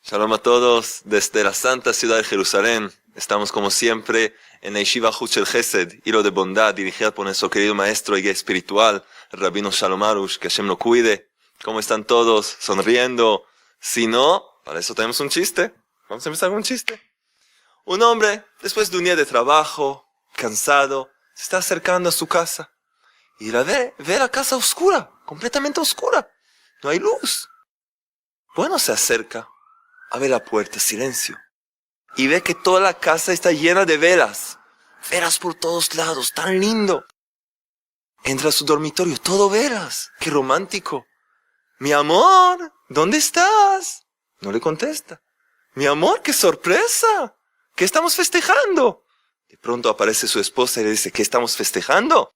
Shalom a todos desde la santa ciudad de Jerusalén. Estamos como siempre en la Yeshiva Hut Shel Chesed, hilo de bondad, dirigida por nuestro querido maestro y guía espiritual, el Rabino Shalom Arush, que Hashem lo cuide. ¿Cómo están todos? ¿Sonriendo? Si no, para eso tenemos un chiste. Vamos a empezar con un chiste. Un hombre, después de un día de trabajo, cansado, se está acercando a su casa. Y ve la casa oscura, completamente oscura. No hay luz. Bueno, se acerca. Abre la puerta, silencio. Y ve que toda la casa está llena de velas. Velas por todos lados, tan lindo. Entra a su dormitorio, todo velas. ¡Qué romántico! Mi amor, ¿dónde estás? No le contesta. Mi amor, qué sorpresa. ¿Qué estamos festejando? De pronto aparece su esposa y le dice, ¿qué estamos festejando?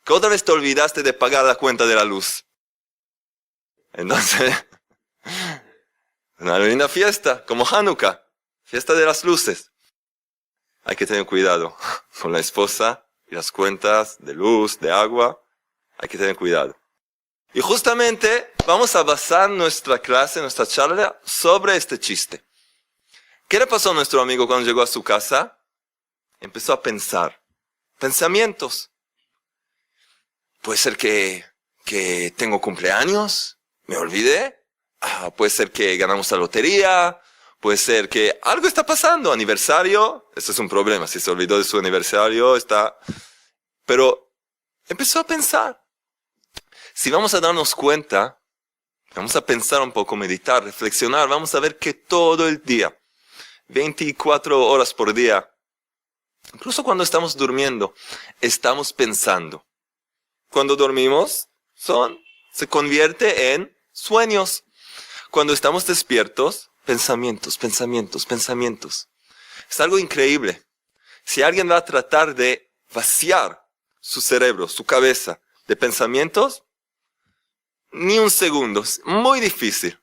Que otra vez te olvidaste de pagar la cuenta de la luz. Entonces, una linda fiesta, como Hanukkah, fiesta de las luces. Hay que tener cuidado con la esposa y las cuentas de luz, de agua. Hay que tener cuidado. Y justamente vamos a basar nuestra clase, nuestra charla, sobre este chiste. ¿Qué le pasó a nuestro amigo cuando llegó a su casa? Empezó a pensar. Pensamientos. Puede ser que tengo cumpleaños, me olvidé. Puede ser que ganamos la lotería, puede ser que algo está pasando, aniversario, este es un problema, si se olvidó de su aniversario, pero empezó a pensar. Si vamos a darnos cuenta, vamos a pensar un poco, meditar, reflexionar, vamos a ver que todo el día, 24 horas por día, incluso cuando estamos durmiendo, estamos pensando. Cuando dormimos, se convierte en sueños. Cuando estamos despiertos, pensamientos. Es algo increíble. Si alguien va a tratar de vaciar su cerebro, su cabeza, de pensamientos, ni un segundo, es muy difícil.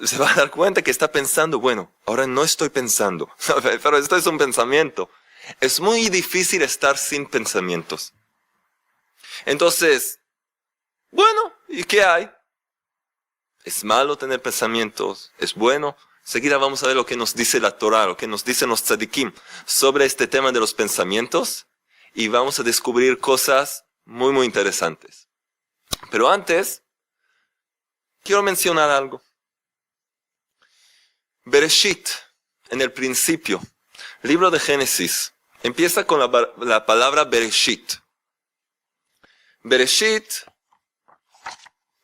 Se va a dar cuenta que está pensando, bueno, ahora no estoy pensando, pero esto es un pensamiento. Es muy difícil estar sin pensamientos. Entonces, bueno, ¿y qué hay? ¿Es malo tener pensamientos? ¿Es bueno? Enseguida vamos a ver lo que nos dice la Torah, lo que nos dicen los tzadikim sobre este tema de los pensamientos. Y vamos a descubrir cosas muy, muy interesantes. Pero antes, quiero mencionar algo. Bereshit, en el principio, libro de Génesis, empieza con la palabra Bereshit. Bereshit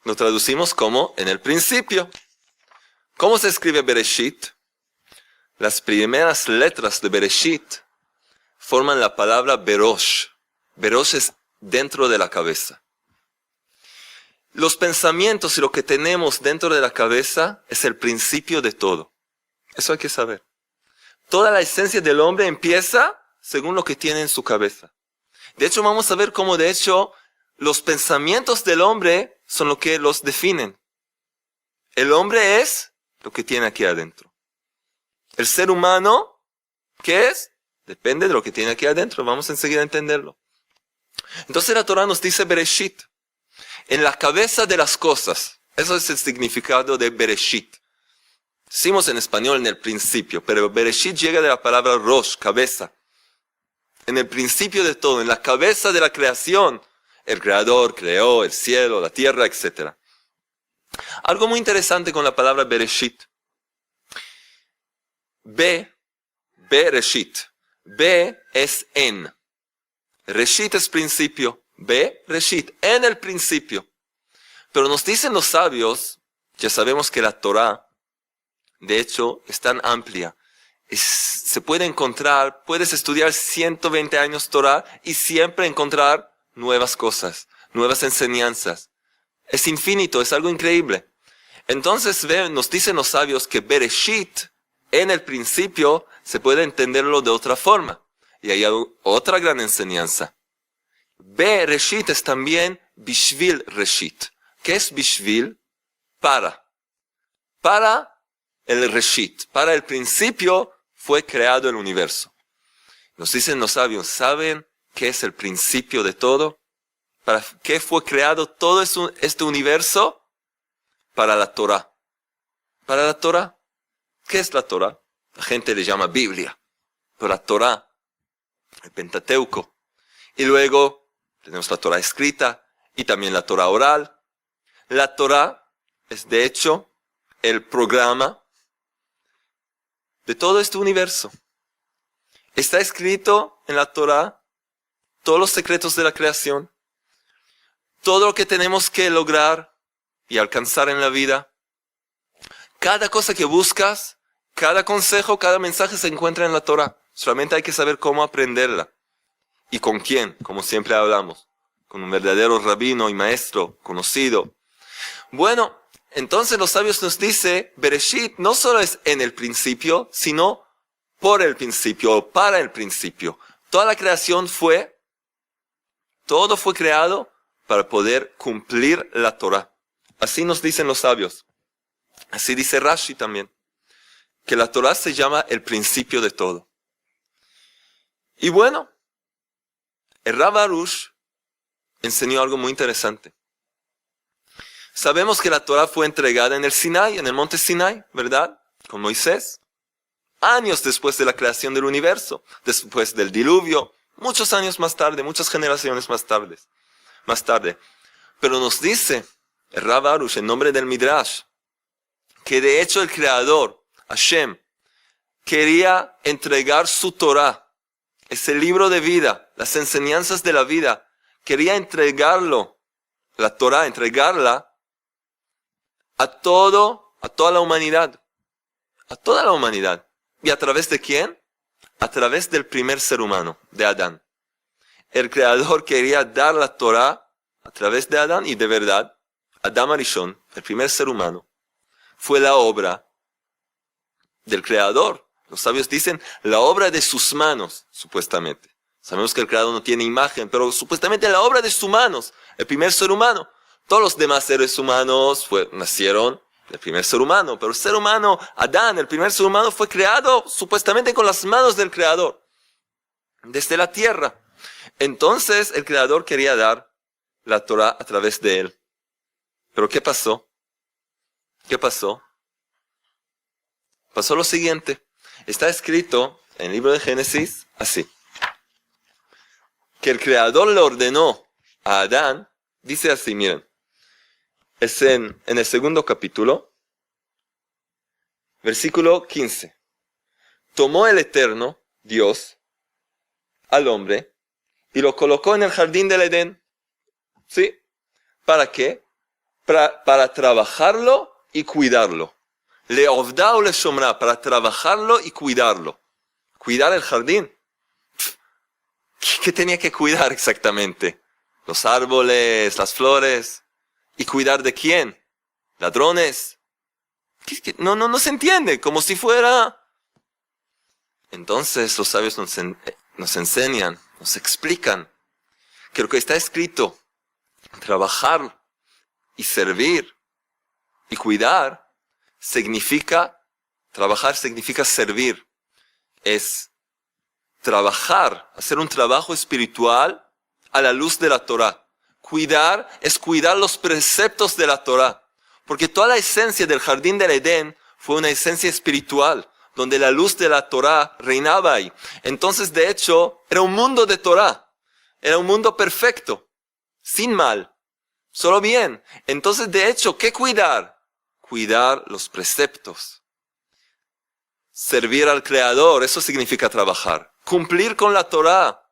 lo traducimos como en el principio. ¿Cómo se escribe Bereshit? Las primeras letras de Bereshit forman la palabra Berosh. Berosh es dentro de la cabeza. Los pensamientos y lo que tenemos dentro de la cabeza es el principio de todo. Eso hay que saber. Toda la esencia del hombre empieza según lo que tiene en su cabeza. De hecho, vamos a ver cómo los pensamientos del hombre son lo que los definen. El hombre es lo que tiene aquí adentro. El ser humano, ¿qué es? Depende de lo que tiene aquí adentro. Vamos enseguida a entenderlo. Entonces la Torah nos dice Bereshit. En la cabeza de las cosas. Eso es el significado de Bereshit. Decimos en español en el principio, pero Bereshit llega de la palabra Rosh, cabeza. En el principio de todo, en la cabeza de la creación, el Creador creó el cielo, la tierra, etc. Algo muy interesante con la palabra Bereshit. Bereshit. Be es en. Reshit es principio. Bereshit, en el principio. Pero nos dicen los sabios, ya sabemos que la Torah, de hecho, es tan amplia. Se puede encontrar, puedes estudiar 120 años Torah y siempre encontrar nuevas cosas, nuevas enseñanzas. Es infinito, es algo increíble. Entonces nos dicen los sabios que Bereshit, en el principio, se puede entenderlo de otra forma. Y hay otra gran enseñanza. Bereshit es también Bishvil Reshit. ¿Qué es Bishvil? Para el Reshit, para el principio, fue creado el universo? Nos dicen los sabios, ¿saben qué es el principio de todo? ¿Para qué fue creado todo este universo? Para la Torah. Para la Torah. ¿Qué es la Torah? La gente le llama Biblia. Pero la Torah, el Pentateuco. Y luego tenemos la Torah escrita y también la Torah oral. La Torah es de hecho el programa de todo este universo. Está escrito en la Torah todos los secretos de la creación, todo lo que tenemos que lograr y alcanzar en la vida. Cada cosa que buscas, cada consejo, cada mensaje se encuentra en la Torah. Solamente hay que saber cómo aprenderla. ¿Y con quién? Como siempre hablamos. Con un verdadero rabino y maestro conocido. Bueno, entonces los sabios nos dicen, Bereshit no solo es en el principio, sino por el principio o para el principio. Toda la creación todo fue creado para poder cumplir la Torah. Así nos dicen los sabios. Así dice Rashi también. Que la Torah se llama el principio de todo. Y bueno, el Rav Arush enseñó algo muy interesante. Sabemos que la Torah fue entregada en el Sinai, en el monte Sinai, ¿verdad? Con Moisés. Años después de la creación del universo, después del diluvio, muchos años más tarde, muchas generaciones más tarde. Pero nos dice el Rav Arush, en nombre del Midrash, que de hecho el Creador, Hashem, quería entregar su Torah, ese libro de vida, las enseñanzas de la vida, quería entregarlo, la Torah, entregarla a toda la humanidad. A toda la humanidad. ¿Y a través de quién? A través del primer ser humano, de Adán. El Creador quería dar la Torah a través de Adán y de verdad, Adam Arishon, el primer ser humano, fue la obra del Creador. Los sabios dicen, la obra de sus manos, supuestamente. Sabemos que el Creador no tiene imagen, pero supuestamente la obra de sus manos, el primer ser humano. Todos los demás seres humanos nacieron del primer ser humano, pero el ser humano, Adán, el primer ser humano, fue creado supuestamente con las manos del Creador, desde la tierra. Entonces el Creador quería dar la Torah a través de él. Pero ¿qué pasó? ¿Qué pasó? Pasó lo siguiente. Está escrito en el libro de Génesis así. Que el Creador le ordenó a Adán, dice así, miren. Es en el segundo capítulo, versículo 15. Tomó el Eterno, Dios, al hombre y lo colocó en el jardín del Edén. ¿Sí? ¿Para qué? Para trabajarlo y cuidarlo. Leovda o le shomra, para trabajarlo y cuidarlo. Cuidar el jardín. ¿Qué tenía que cuidar exactamente? Los árboles, las flores. ¿Y cuidar de quién? ¿Ladrones? No se entiende, como si fuera... Entonces los sabios nos enseñan, nos explican que lo que está escrito, trabajar y servir y cuidar, trabajar significa servir. Es trabajar, hacer un trabajo espiritual a la luz de la Torah. Cuidar es cuidar los preceptos de la Torah. Porque toda la esencia del jardín del Edén fue una esencia espiritual, donde la luz de la Torah reinaba ahí. Entonces, de hecho, era un mundo de Torah. Era un mundo perfecto, sin mal, solo bien. Entonces, de hecho, ¿qué cuidar? Cuidar los preceptos. Servir al Creador, eso significa trabajar. Cumplir con la Torah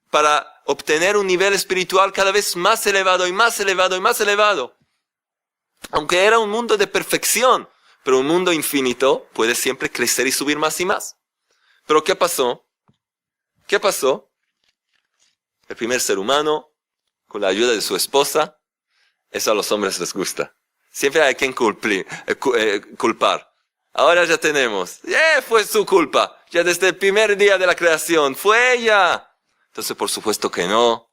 para obtener un nivel espiritual cada vez más elevado y más elevado y más elevado. Aunque era un mundo de perfección, pero un mundo infinito puede siempre crecer y subir más y más. Pero ¿qué pasó? ¿Qué pasó? El primer ser humano, con la ayuda de su esposa, eso a los hombres les gusta. Siempre hay quien culpar. Ahora ya tenemos. Fue su culpa. Ya desde el primer día de la creación. Fue ella. Entonces, por supuesto que no.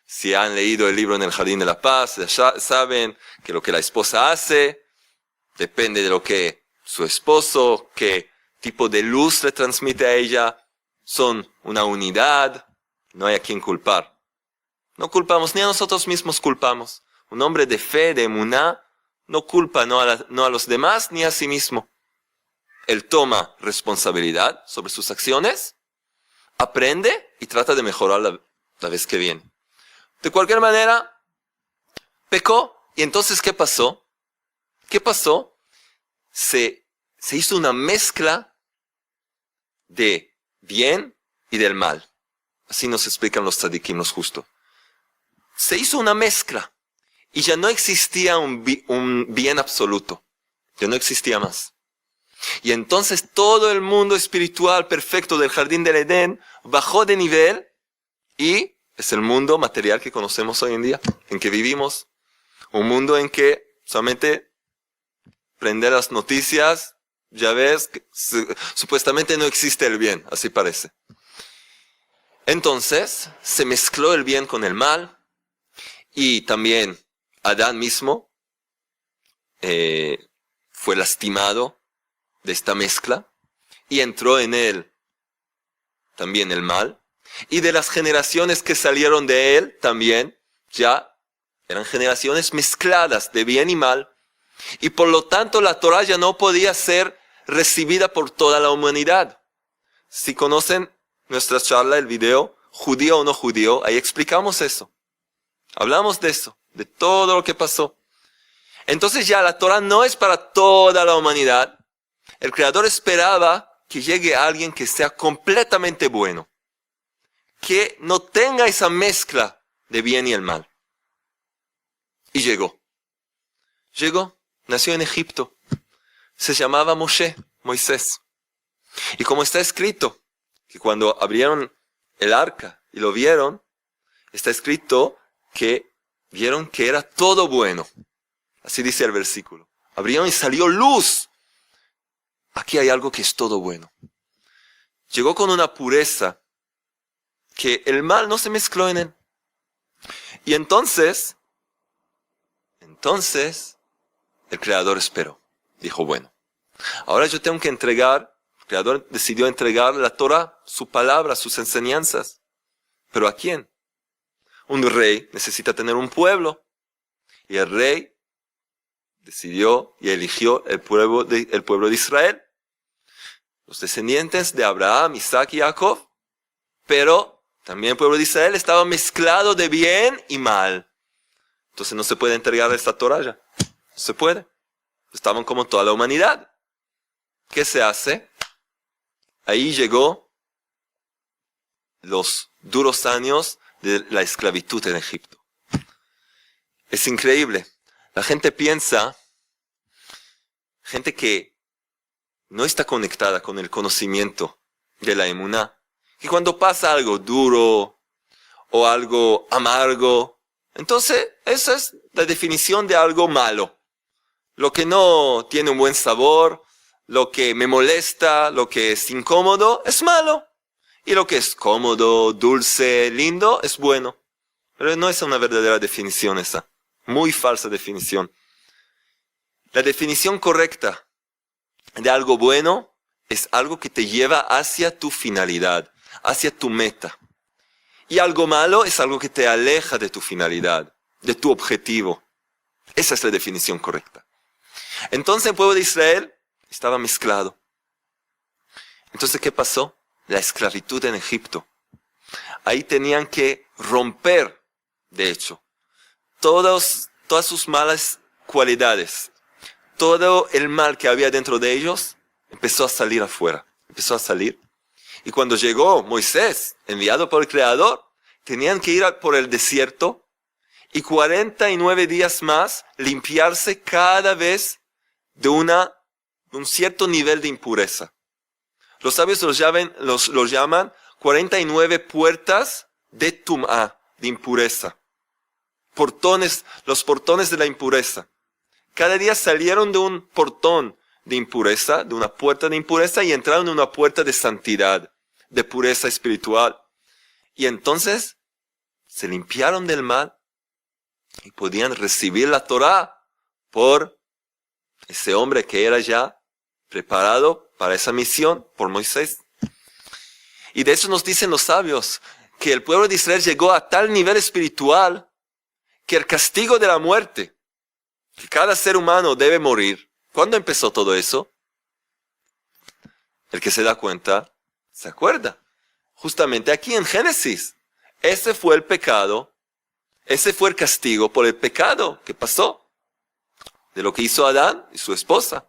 Si han leído el libro en el Jardín de la Paz, ya saben que lo que la esposa hace depende de lo que su esposo, que tipo de luz le transmite a ella, son una unidad, no hay a quien culpar. No culpamos, ni a nosotros mismos culpamos. Un hombre de fe, de emuná, no culpa no a los demás ni a sí mismo. Él toma responsabilidad sobre sus acciones, aprende y trata de mejorar la vez que viene. De cualquier manera, pecó. Y entonces, ¿qué pasó? ¿Qué pasó? Se hizo una mezcla de bien y del mal. Así nos explican los tzadikim, los justos. Se hizo una mezcla y ya no existía un bien absoluto. Ya no existía más. Y entonces todo el mundo espiritual perfecto del jardín del Edén bajó de nivel y es el mundo material que conocemos hoy en día, en que vivimos. Un mundo en que solamente prender las noticias, ya ves, que supuestamente no existe el bien, así parece. Entonces se mezcló el bien con el mal y también Adán mismo fue lastimado de esta mezcla y entró en él también el mal. Y de las generaciones que salieron de él también ya eran generaciones mezcladas de bien y mal. Y por lo tanto la Torah ya no podía ser recibida por toda la humanidad. Si conocen nuestra charla, el video, judío o no judío, ahí explicamos eso. Hablamos de eso, de todo lo que pasó. Entonces ya la Torah no es para toda la humanidad. El Creador esperaba que llegue alguien que sea completamente bueno, que no tenga esa mezcla de bien y el mal. Y llegó, nació en Egipto, se llamaba Moshe, Moisés. Y como está escrito, que cuando abrieron el arca y lo vieron, está escrito que vieron que era todo bueno. Así dice el versículo. Abrieron y salió luz. Aquí hay algo que es todo bueno. Llegó con una pureza que el mal no se mezcló en él. Y entonces, el Creador esperó. Dijo, bueno, ahora yo tengo que entregar, el Creador decidió entregar la Torah, su palabra, sus enseñanzas. ¿Pero a quién? Un rey necesita tener un pueblo. Y el rey decidió y eligió el pueblo de Israel. Los descendientes de Abraham, Isaac y Jacob. Pero también el pueblo de Israel estaba mezclado de bien y mal. Entonces no se puede entregar esta Torah ya. No se puede. Estaban como toda la humanidad. ¿Qué se hace? Ahí llegó los duros años de la esclavitud en Egipto. Es increíble. La gente piensa, gente que no está conectada con el conocimiento de la emuná, que cuando pasa algo duro o algo amargo, entonces esa es la definición de algo malo. Lo que no tiene un buen sabor, lo que me molesta, lo que es incómodo, es malo. Y lo que es cómodo, dulce, lindo, es bueno. Pero no es una verdadera definición esa. Muy falsa definición. La definición correcta de algo bueno es algo que te lleva hacia tu finalidad, hacia tu meta. Y algo malo es algo que te aleja de tu finalidad, de tu objetivo. Esa es la definición correcta. Entonces el pueblo de Israel estaba mezclado. Entonces, ¿qué pasó? La esclavitud en Egipto. Ahí tenían que romper, de hecho, todas sus malas cualidades. Todo el mal que había dentro de ellos empezó a salir afuera. Empezó a salir. Y cuando llegó Moisés, enviado por el Creador, tenían que ir por el desierto y 49 días más limpiarse cada vez de un cierto nivel de impureza. Los sabios los llaman 49 puertas de tum'á, de impureza. Los portones de la impureza. Cada día salieron de un portón de impureza, de una puerta de impureza, y entraron en una puerta de santidad, de pureza espiritual. Y entonces se limpiaron del mal y podían recibir la Torah por ese hombre que era ya preparado para esa misión por Moisés. Y de hecho nos dicen los sabios que el pueblo de Israel llegó a tal nivel espiritual que el castigo de la muerte, que cada ser humano debe morir. ¿Cuándo empezó todo eso? El que se da cuenta, se acuerda. Justamente aquí en Génesis. Ese fue el pecado, ese fue el castigo por el pecado que pasó, de lo que hizo Adán y su esposa.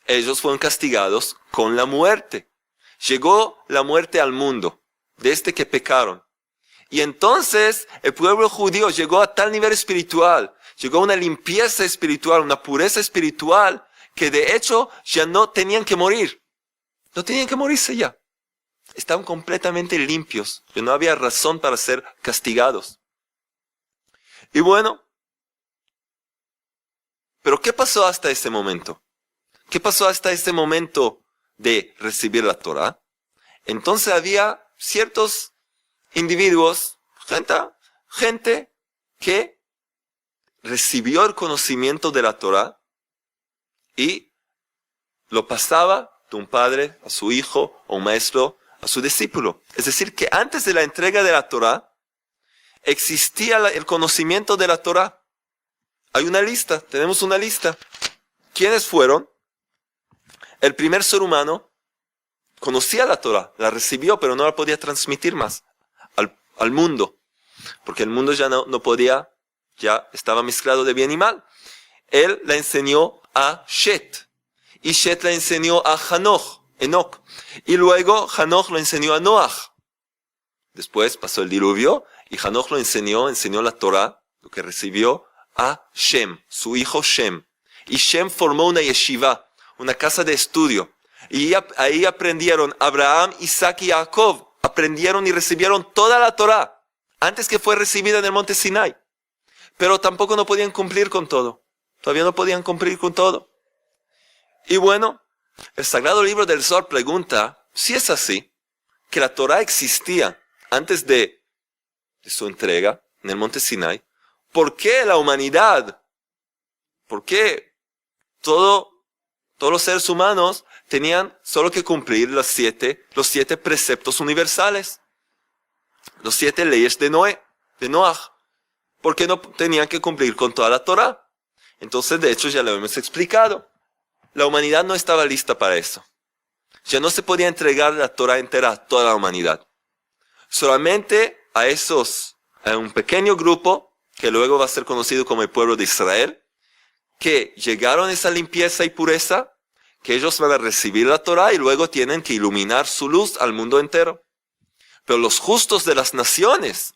Ellos fueron castigados con la muerte. Llegó la muerte al mundo, desde que pecaron. Y entonces el pueblo judío llegó a tal nivel espiritual, llegó a una limpieza espiritual, una pureza espiritual, que de hecho ya no tenían que morir. No tenían que morirse ya. Estaban completamente limpios. Y no había razón para ser castigados. Y bueno, pero ¿qué pasó hasta ese momento? ¿Qué pasó hasta ese momento de recibir la Torah? Entonces había ciertos individuos, gente que recibió el conocimiento de la Torah y lo pasaba de un padre a su hijo o un maestro a su discípulo. Es decir, que antes de la entrega de la Torah existía el conocimiento de la Torah. Hay una lista, tenemos una lista. ¿Quiénes fueron? El primer ser humano conocía la Torah, la recibió, pero no la podía transmitir más al mundo, porque el mundo ya no podía, ya estaba mezclado de bien y mal. Él la enseñó a Shet, y Shet la enseñó a Enoch, y luego Hanoch lo enseñó a Noach. Después pasó el diluvio, y Hanoch lo enseñó la Torah, lo que recibió, a Shem, su hijo Shem. Y Shem formó una yeshiva, una casa de estudio. Y ahí aprendieron Abraham, Isaac y Jacob. Aprendieron y recibieron toda la Torah, antes que fue recibida en el monte Sinai. Pero tampoco no podían cumplir con todo. Todavía no podían cumplir con todo. Y bueno, el Sagrado Libro del Zohar pregunta, si es así, que la Torah existía antes de su entrega en el monte Sinai, ¿por qué la humanidad, por qué todos los seres humanos tenían solo que cumplir los siete preceptos universales? Los 7 leyes de Noach. ¿Por qué no tenían que cumplir con toda la Torah? Entonces, de hecho, ya lo hemos explicado. La humanidad no estaba lista para eso. Ya no se podía entregar la Torah entera a toda la humanidad. Solamente a un pequeño grupo, que luego va a ser conocido como el pueblo de Israel, que llegaron a esa limpieza y pureza, que ellos van a recibir la Torah y luego tienen que iluminar su luz al mundo entero. Pero los justos de las naciones,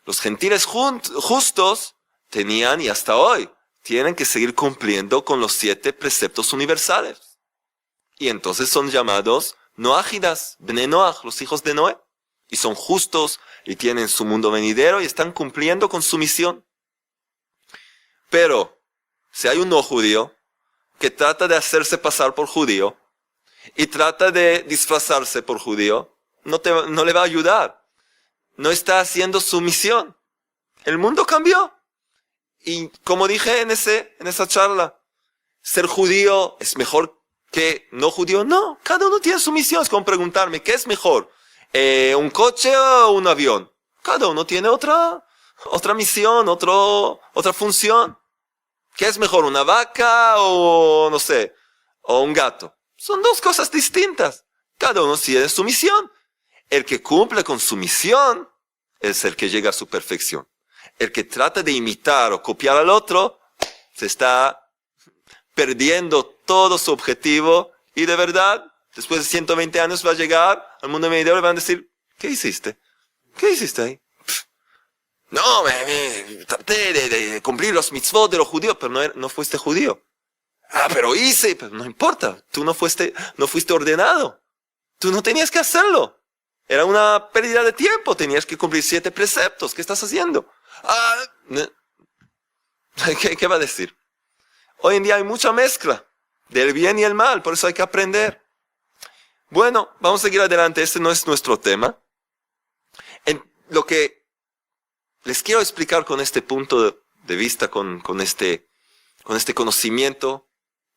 los gentiles justos, tenían y hasta hoy tienen que seguir cumpliendo con los 7 preceptos universales. Y entonces son llamados Noahidas, Bnei Noach, los hijos de Noé. Y son justos y tienen su mundo venidero y están cumpliendo con su misión. Pero si hay un no judío que trata de hacerse pasar por judío y trata de disfrazarse por judío, no le va a ayudar. No está haciendo su misión. El mundo cambió. Y como dije en esa charla, ser judío es mejor que no judío. No, cada uno tiene su misión. Es como preguntarme, ¿qué es mejor? ¿Un coche o un avión? Cada uno tiene otra misión, otra función. ¿Qué es mejor, una vaca o no sé, o un gato? Son 2 cosas distintas. Cada uno tiene su misión. El que cumple con su misión es el que llega a su perfección. El que trata de imitar o copiar al otro se está perdiendo todo su objetivo y de verdad, después de 120 años va a llegar al mundo venidero y van a decir, ¿qué hiciste? ¿Qué hiciste ahí? No, traté de cumplir los mitzvot de los judíos, pero no fuiste judío. Pero hice, pero no importa, tú no fuiste ordenado. Tú no tenías que hacerlo. Era una pérdida de tiempo, tenías que cumplir 7 preceptos. ¿Qué estás haciendo? ¿Qué va a decir? Hoy en día hay mucha mezcla del bien y el mal, por eso hay que aprender. Bueno, vamos a seguir adelante, este no es nuestro tema. Lo que les quiero explicar con este punto de vista, con este conocimiento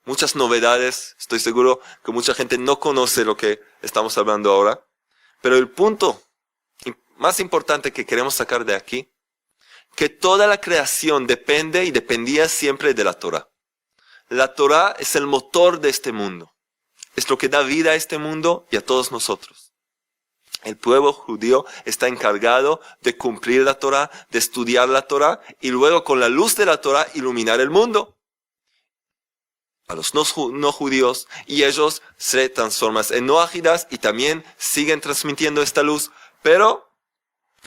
muchas novedades. Estoy seguro que mucha gente no conoce lo que estamos hablando ahora. Pero el punto más importante que queremos sacar de aquí, que toda la creación depende y dependía siempre de la Torah. La Torah es el motor de este mundo. Es lo que da vida a este mundo y a todos nosotros. El pueblo judío está encargado de cumplir la Torah, de estudiar la Torah y luego con la luz de la Torah iluminar el mundo. A los no judíos, y ellos se transforman en noágidas y también siguen transmitiendo esta luz. Pero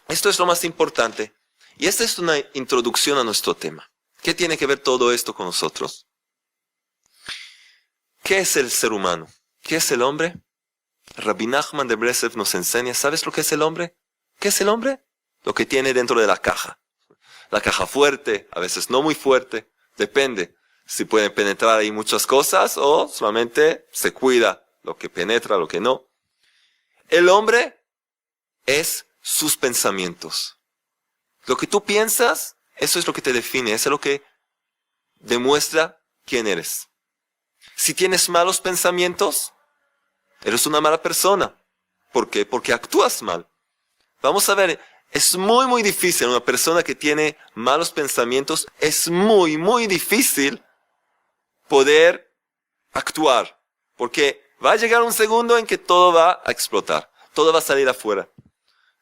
esto es lo más importante. Y esta es una introducción a nuestro tema. ¿Qué tiene que ver todo esto con nosotros? ¿Qué es el ser humano? ¿Qué es el hombre? Rabbi Nachman de Breslev nos enseña, ¿sabes lo que es el hombre? ¿Qué es el hombre? Lo que tiene dentro de la caja. La caja fuerte, a veces no muy fuerte, depende. Si pueden penetrar ahí muchas cosas o solamente se cuida lo que penetra, lo que no. El hombre es sus pensamientos. Lo que tú piensas, eso es lo que te define, eso es lo que demuestra quién eres. Si tienes malos pensamientos, eres una mala persona. ¿Por qué? Porque actúas mal. Vamos a ver, es muy difícil, una persona que tiene malos pensamientos, es muy difícil poder actuar. Porque va a llegar un segundo en que todo va a explotar, todo va a salir afuera.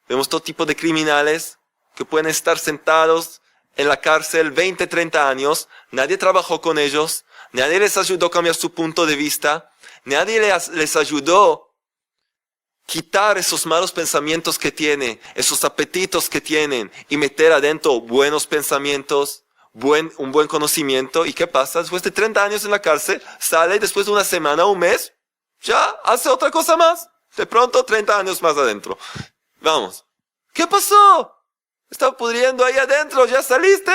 Vemos todo tipo de criminales que pueden estar sentados en la cárcel 20, 30 años, nadie trabajó con ellos, nadie les ayudó a cambiar su punto de vista, nadie les ayudó a quitar esos malos pensamientos que tienen, esos apetitos que tienen y meter adentro buenos pensamientos, un buen conocimiento. ¿Y qué pasa? Después de 30 años en la cárcel, sale y después de una semana, un mes, ya hace otra cosa más. De pronto 30 años más adentro. Vamos. ¿Qué pasó? Estaba pudriendo ahí adentro, ¿ya saliste?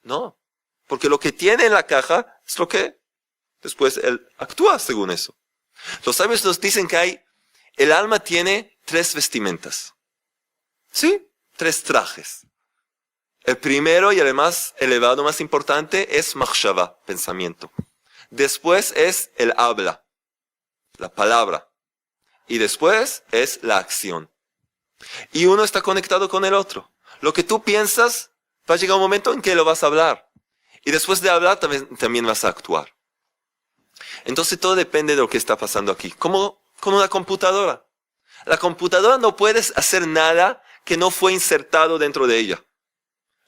No, porque lo que tiene en la caja es lo que después él actúa según eso. Los sabios nos dicen que el alma tiene 3 vestimentas. ¿Sí? 3 trajes. El primero y el más elevado, más importante es machshava, pensamiento. Después es el habla, la palabra. Y después es la acción. Y uno está conectado con el otro. Lo que tú piensas, va a llegar un momento en que lo vas a hablar. Y después de hablar también vas a actuar. Entonces todo depende de lo que está pasando aquí. Como con una computadora. La computadora no puedes hacer nada que no fue insertado dentro de ella.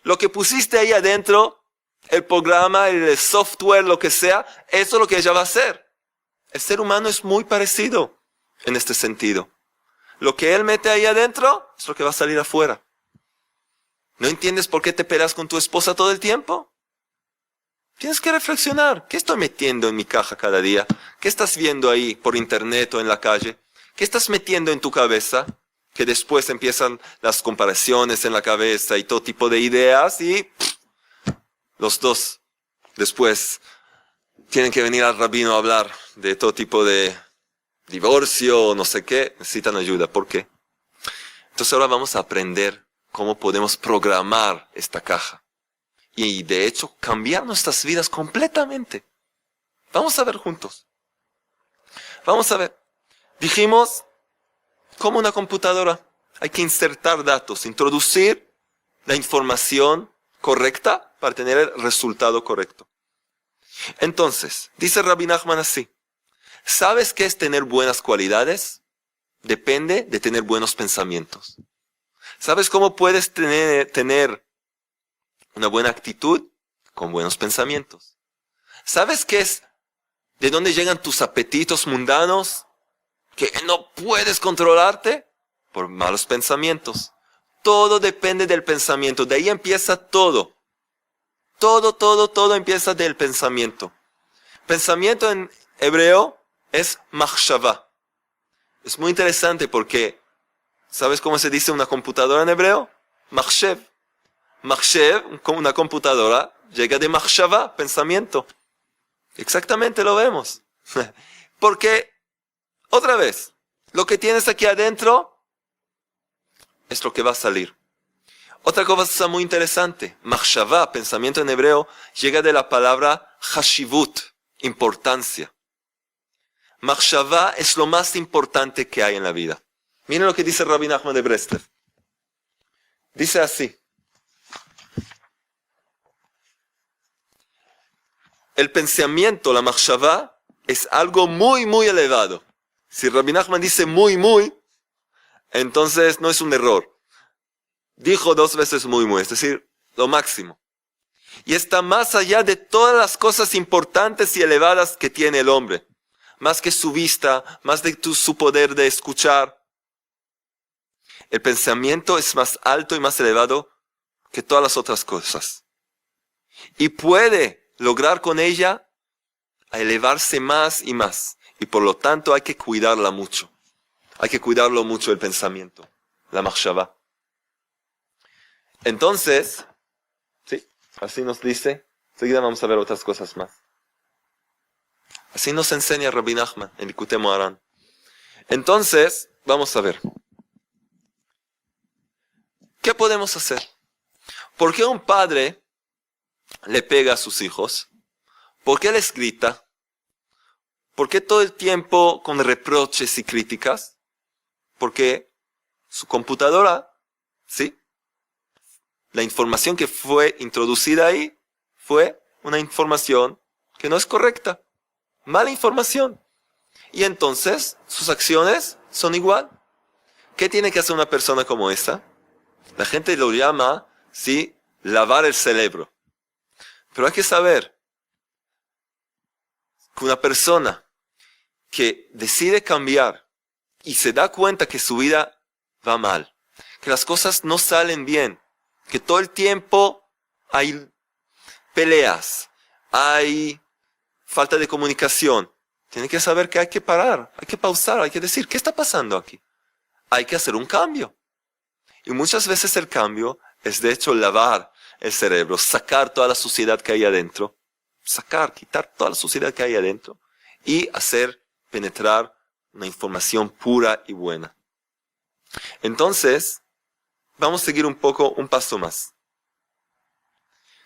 Lo que pusiste ahí adentro, el programa, el software, lo que sea, eso es lo que ella va a hacer. El ser humano es muy parecido en este sentido. Lo que él mete ahí adentro es lo que va a salir afuera. ¿No entiendes por qué te peleas con tu esposa todo el tiempo? Tienes que reflexionar. ¿Qué estoy metiendo en mi caja cada día? ¿Qué estás viendo ahí por internet o en la calle? ¿Qué estás metiendo en tu cabeza? Que después empiezan las comparaciones en la cabeza y todo tipo de ideas y los dos después tienen que venir al rabino a hablar de todo tipo de divorcio o no sé qué. Necesitan ayuda. ¿Por qué? Entonces ahora vamos a aprender cómo podemos programar esta caja. Y de hecho cambiar nuestras vidas completamente. Vamos a ver juntos. Vamos a ver. Dijimos, como una computadora, hay que insertar datos, introducir la información correcta para tener el resultado correcto. Entonces, dice Rabbi Nachman así, ¿sabes qué es tener buenas cualidades? Depende de tener buenos pensamientos. ¿Sabes cómo puedes tener una buena actitud? Con buenos pensamientos. ¿Sabes qué es de dónde llegan tus apetitos mundanos? Que no puedes controlarte por malos pensamientos. Todo depende del pensamiento. De ahí empieza todo. Todo empieza del pensamiento. Pensamiento en hebreo es machshava. Es muy interesante porque ¿sabes cómo se dice una computadora en hebreo? Machshev. Machshev, como una computadora, llega de machshava, pensamiento. Exactamente lo vemos. Porque, otra vez, lo que tienes aquí adentro es lo que va a salir. Otra cosa muy interesante. Machshava, pensamiento en hebreo, llega de la palabra hashivut. importancia. Machshava es lo más importante que hay en la vida. Miren lo que dice Rabbi Nachman de Breslev. Dice así. El pensamiento, la machshava, es algo muy, muy elevado. Si Rabbi Nachman dice muy, entonces no es un error. Dijo 2 veces muy, es decir, lo máximo. Y está más allá de todas las cosas importantes y elevadas que tiene el hombre. Más que su vista, más de su poder de escuchar. El pensamiento es más alto y más elevado que todas las otras cosas. Y puede lograr con ella a elevarse más y más. Y por lo tanto hay que cuidarla mucho. Hay que cuidarlo mucho el pensamiento, la machshava. Entonces, sí, así nos dice. Enseguida vamos a ver otras cosas más. Así nos enseña Rabbi Nachman en Likutei Moharan. Entonces, vamos a ver. ¿Qué podemos hacer? ¿Por qué un padre le pega a sus hijos? ¿Por qué les grita? ¿Por qué todo el tiempo con reproches y críticas? Porque su computadora, ¿sí? La información que fue introducida ahí fue una información que no es correcta. Mala información. Y entonces sus acciones son igual. ¿Qué tiene que hacer una persona como esa? La gente lo llama, sí, lavar el cerebro. Pero hay que saber que una persona que decide cambiar y se da cuenta que su vida va mal, que las cosas no salen bien, que todo el tiempo hay peleas, hay falta de comunicación, tiene que saber que hay que parar, hay que pausar, hay que decir, ¿qué está pasando aquí? Hay que hacer un cambio. Y muchas veces el cambio es de hecho lavar el cerebro, sacar toda la suciedad que hay adentro, quitar toda la suciedad que hay adentro y hacer penetrar una información pura y buena. Entonces, vamos a seguir un paso más.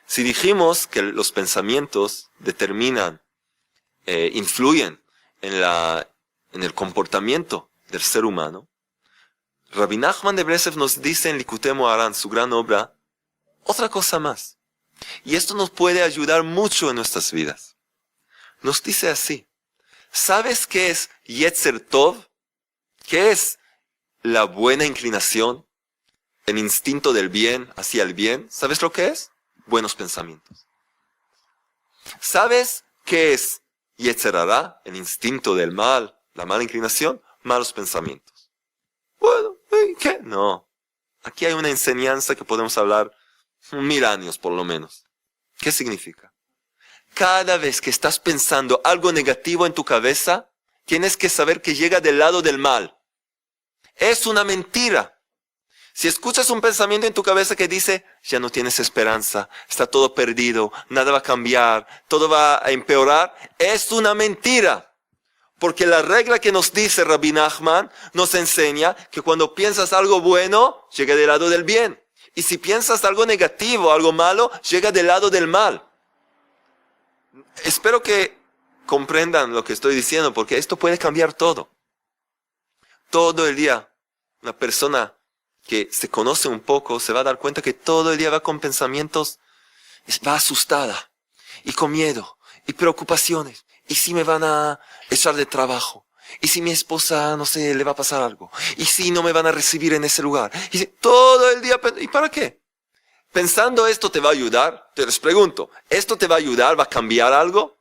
Si dijimos que los pensamientos determinan, influyen en el comportamiento del ser humano, Rabbi Nachman de Breslev nos dice en Likutei Moharan, su gran obra, otra cosa más. Y esto nos puede ayudar mucho en nuestras vidas. Nos dice así, ¿sabes qué es Yetzer Tov? ¿Qué es la buena inclinación? El instinto del bien hacia el bien. ¿Sabes lo que es? Buenos pensamientos. ¿Sabes qué es Yetzer Hara? El instinto del mal, la mala inclinación. Malos pensamientos. Bueno, ¿qué? No. Aquí hay una enseñanza que podemos hablar 1000 años por lo menos. ¿Qué significa? Cada vez que estás pensando algo negativo en tu cabeza, tienes que saber que llega del lado del mal. Es una mentira. Si escuchas un pensamiento en tu cabeza que dice, ya no tienes esperanza, está todo perdido, nada va a cambiar, todo va a empeorar, es una mentira. Porque la regla que nos dice Rabbi Nachman nos enseña que cuando piensas algo bueno, llega del lado del bien. Y si piensas algo negativo, algo malo, llega del lado del mal. Espero que comprendan lo que estoy diciendo, porque esto puede cambiar todo. Todo el día, una persona que se conoce un poco se va a dar cuenta que todo el día va con pensamientos, va asustada, y con miedo, y preocupaciones. ¿Y si me van a echar de trabajo? ¿Y si mi esposa, no sé, le va a pasar algo? ¿Y si no me van a recibir en ese lugar? Y todo el día, ¿y para qué? Pensando esto te va a ayudar. Te les pregunto, ¿esto te va a ayudar? ¿Va a cambiar algo?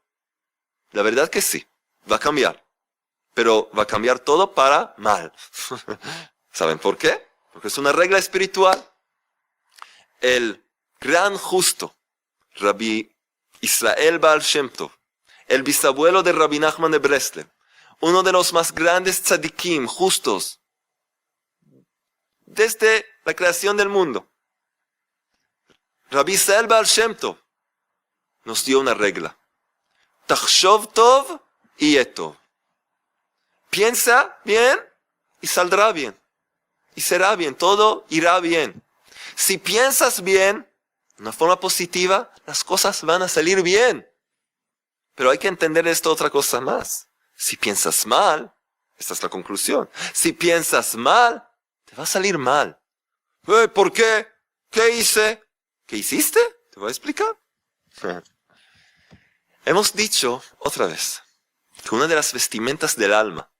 La verdad que sí, va a cambiar. Pero va a cambiar todo para mal. ¿Saben por qué? Porque es una regla espiritual. El gran justo, Rabbi Israel Baal Shem Tov, el bisabuelo de Rabbi Nachman de Breslev, uno de los más grandes tzadikim, justos, desde la creación del mundo. Rabbi Israel Baal Shem Tov nos dio una regla. Tachshov tov y tov. Piensa bien y saldrá bien. Y será bien, todo irá bien. Si piensas bien, de una forma positiva, las cosas van a salir bien. Pero hay que entender esto otra cosa más. Si piensas mal, esta es la conclusión. Si piensas mal, te va a salir mal. ¿Por qué? ¿Qué hice? ¿Qué hiciste? Te voy a explicar. Hemos dicho otra vez que una de las vestimentas del alma,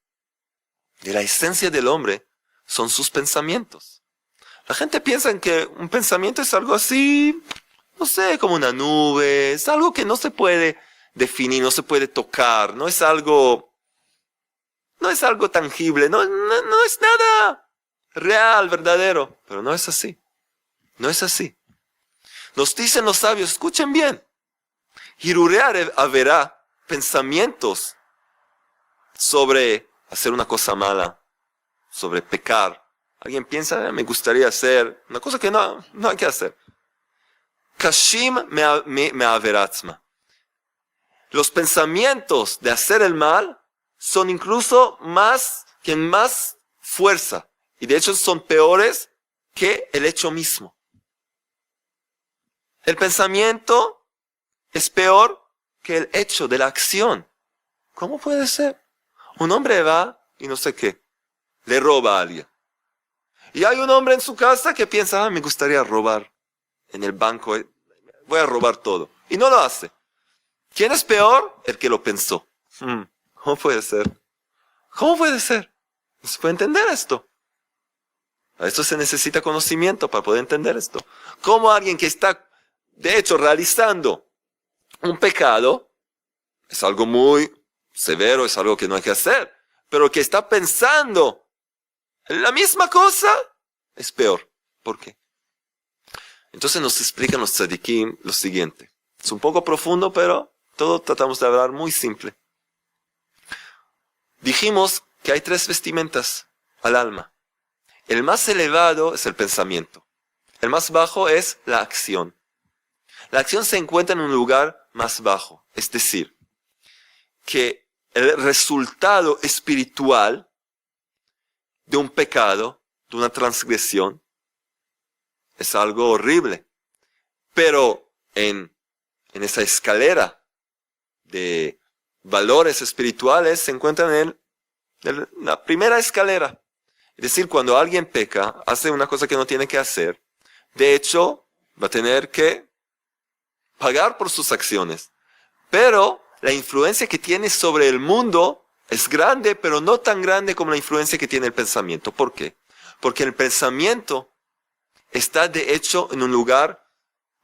de la esencia del hombre, son sus pensamientos. La gente piensa que un pensamiento es algo así, no sé, como una nube, es algo que no se puede definir, no se puede tocar, no es algo tangible, no es nada real, verdadero, pero no es así. No es así. Nos dicen los sabios, escuchen bien, Hirurear habrá pensamientos sobre hacer una cosa mala, sobre pecar. Alguien piensa, me gustaría hacer una cosa que no hay que hacer. Kashim me averatzma. Los pensamientos de hacer el mal son incluso tienen más fuerza. Y de hecho son peores que el hecho mismo. El pensamiento es peor que el hecho de la acción. ¿Cómo puede ser? Un hombre va y no sé qué, le roba a alguien. Y hay un hombre en su casa que piensa, me gustaría robar en el banco, voy a robar todo. Y no lo hace. ¿Quién es peor? El que lo pensó. ¿Cómo puede ser? ¿Cómo puede ser? No se puede entender esto. A esto se necesita conocimiento para poder entender esto. ¿Cómo alguien que está, de hecho, realizando un pecado, es algo muy severo, es algo que no hay que hacer, pero que está pensando la misma cosa, es peor. ¿Por qué? Entonces nos explican los tzadikim lo siguiente. Es un poco profundo, pero todo tratamos de hablar muy simple. Dijimos que hay 3 vestimentas al alma. El más elevado es el pensamiento. El más bajo es la acción. La acción se encuentra en un lugar más bajo. Es decir, que el resultado espiritual de un pecado, de una transgresión, es algo horrible. Pero en esa escalera de valores espirituales se encuentra en la primera escalera. Es decir, cuando alguien peca, hace una cosa que no tiene que hacer, de hecho, va a tener que pagar por sus acciones. Pero la influencia que tiene sobre el mundo es grande, pero no tan grande como la influencia que tiene el pensamiento. ¿Por qué? Porque el pensamiento está de hecho en un lugar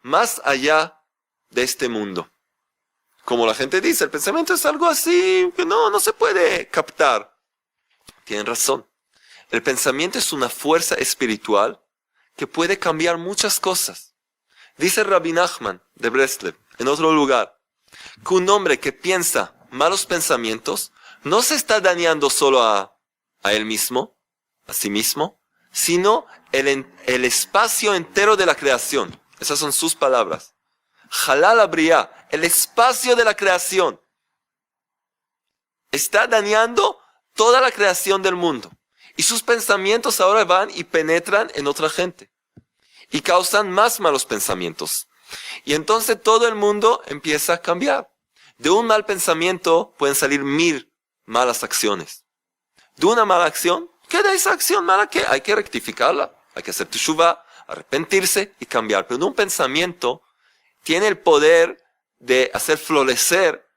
más allá de este mundo. Como la gente dice, el pensamiento es algo así que no se puede captar. Tienen razón. El pensamiento es una fuerza espiritual que puede cambiar muchas cosas. Dice Rabbi Nachman de Breslev, en otro lugar, que un hombre que piensa malos pensamientos no se está dañando solo a él mismo, a sí mismo, sino el espacio entero de la creación. Esas son sus palabras. Halal Abriá, el espacio de la creación. Está dañando toda la creación del mundo. Y sus pensamientos ahora van y penetran en otra gente. Y causan más malos pensamientos. Y entonces todo el mundo empieza a cambiar. De un mal pensamiento pueden salir 1000 malas acciones. De una mala acción, ¿qué de esa acción mala? ¿Qué? Hay que rectificarla. Hay que hacer teshuvah, arrepentirse y cambiar. Pero de un pensamiento tiene el poder de hacer florecer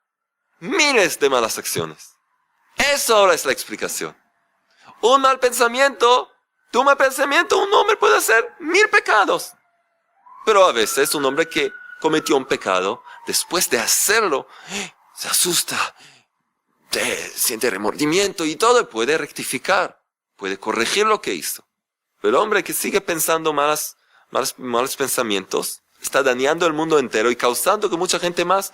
miles de malas acciones. Eso ahora es la explicación. Un mal pensamiento, un hombre puede hacer 1000 pecados. Pero a veces un hombre que cometió un pecado, después de hacerlo, se asusta, siente remordimiento y todo, y puede rectificar, puede corregir lo que hizo. Pero el hombre que sigue pensando malos pensamientos, está dañando el mundo entero y causando que mucha gente más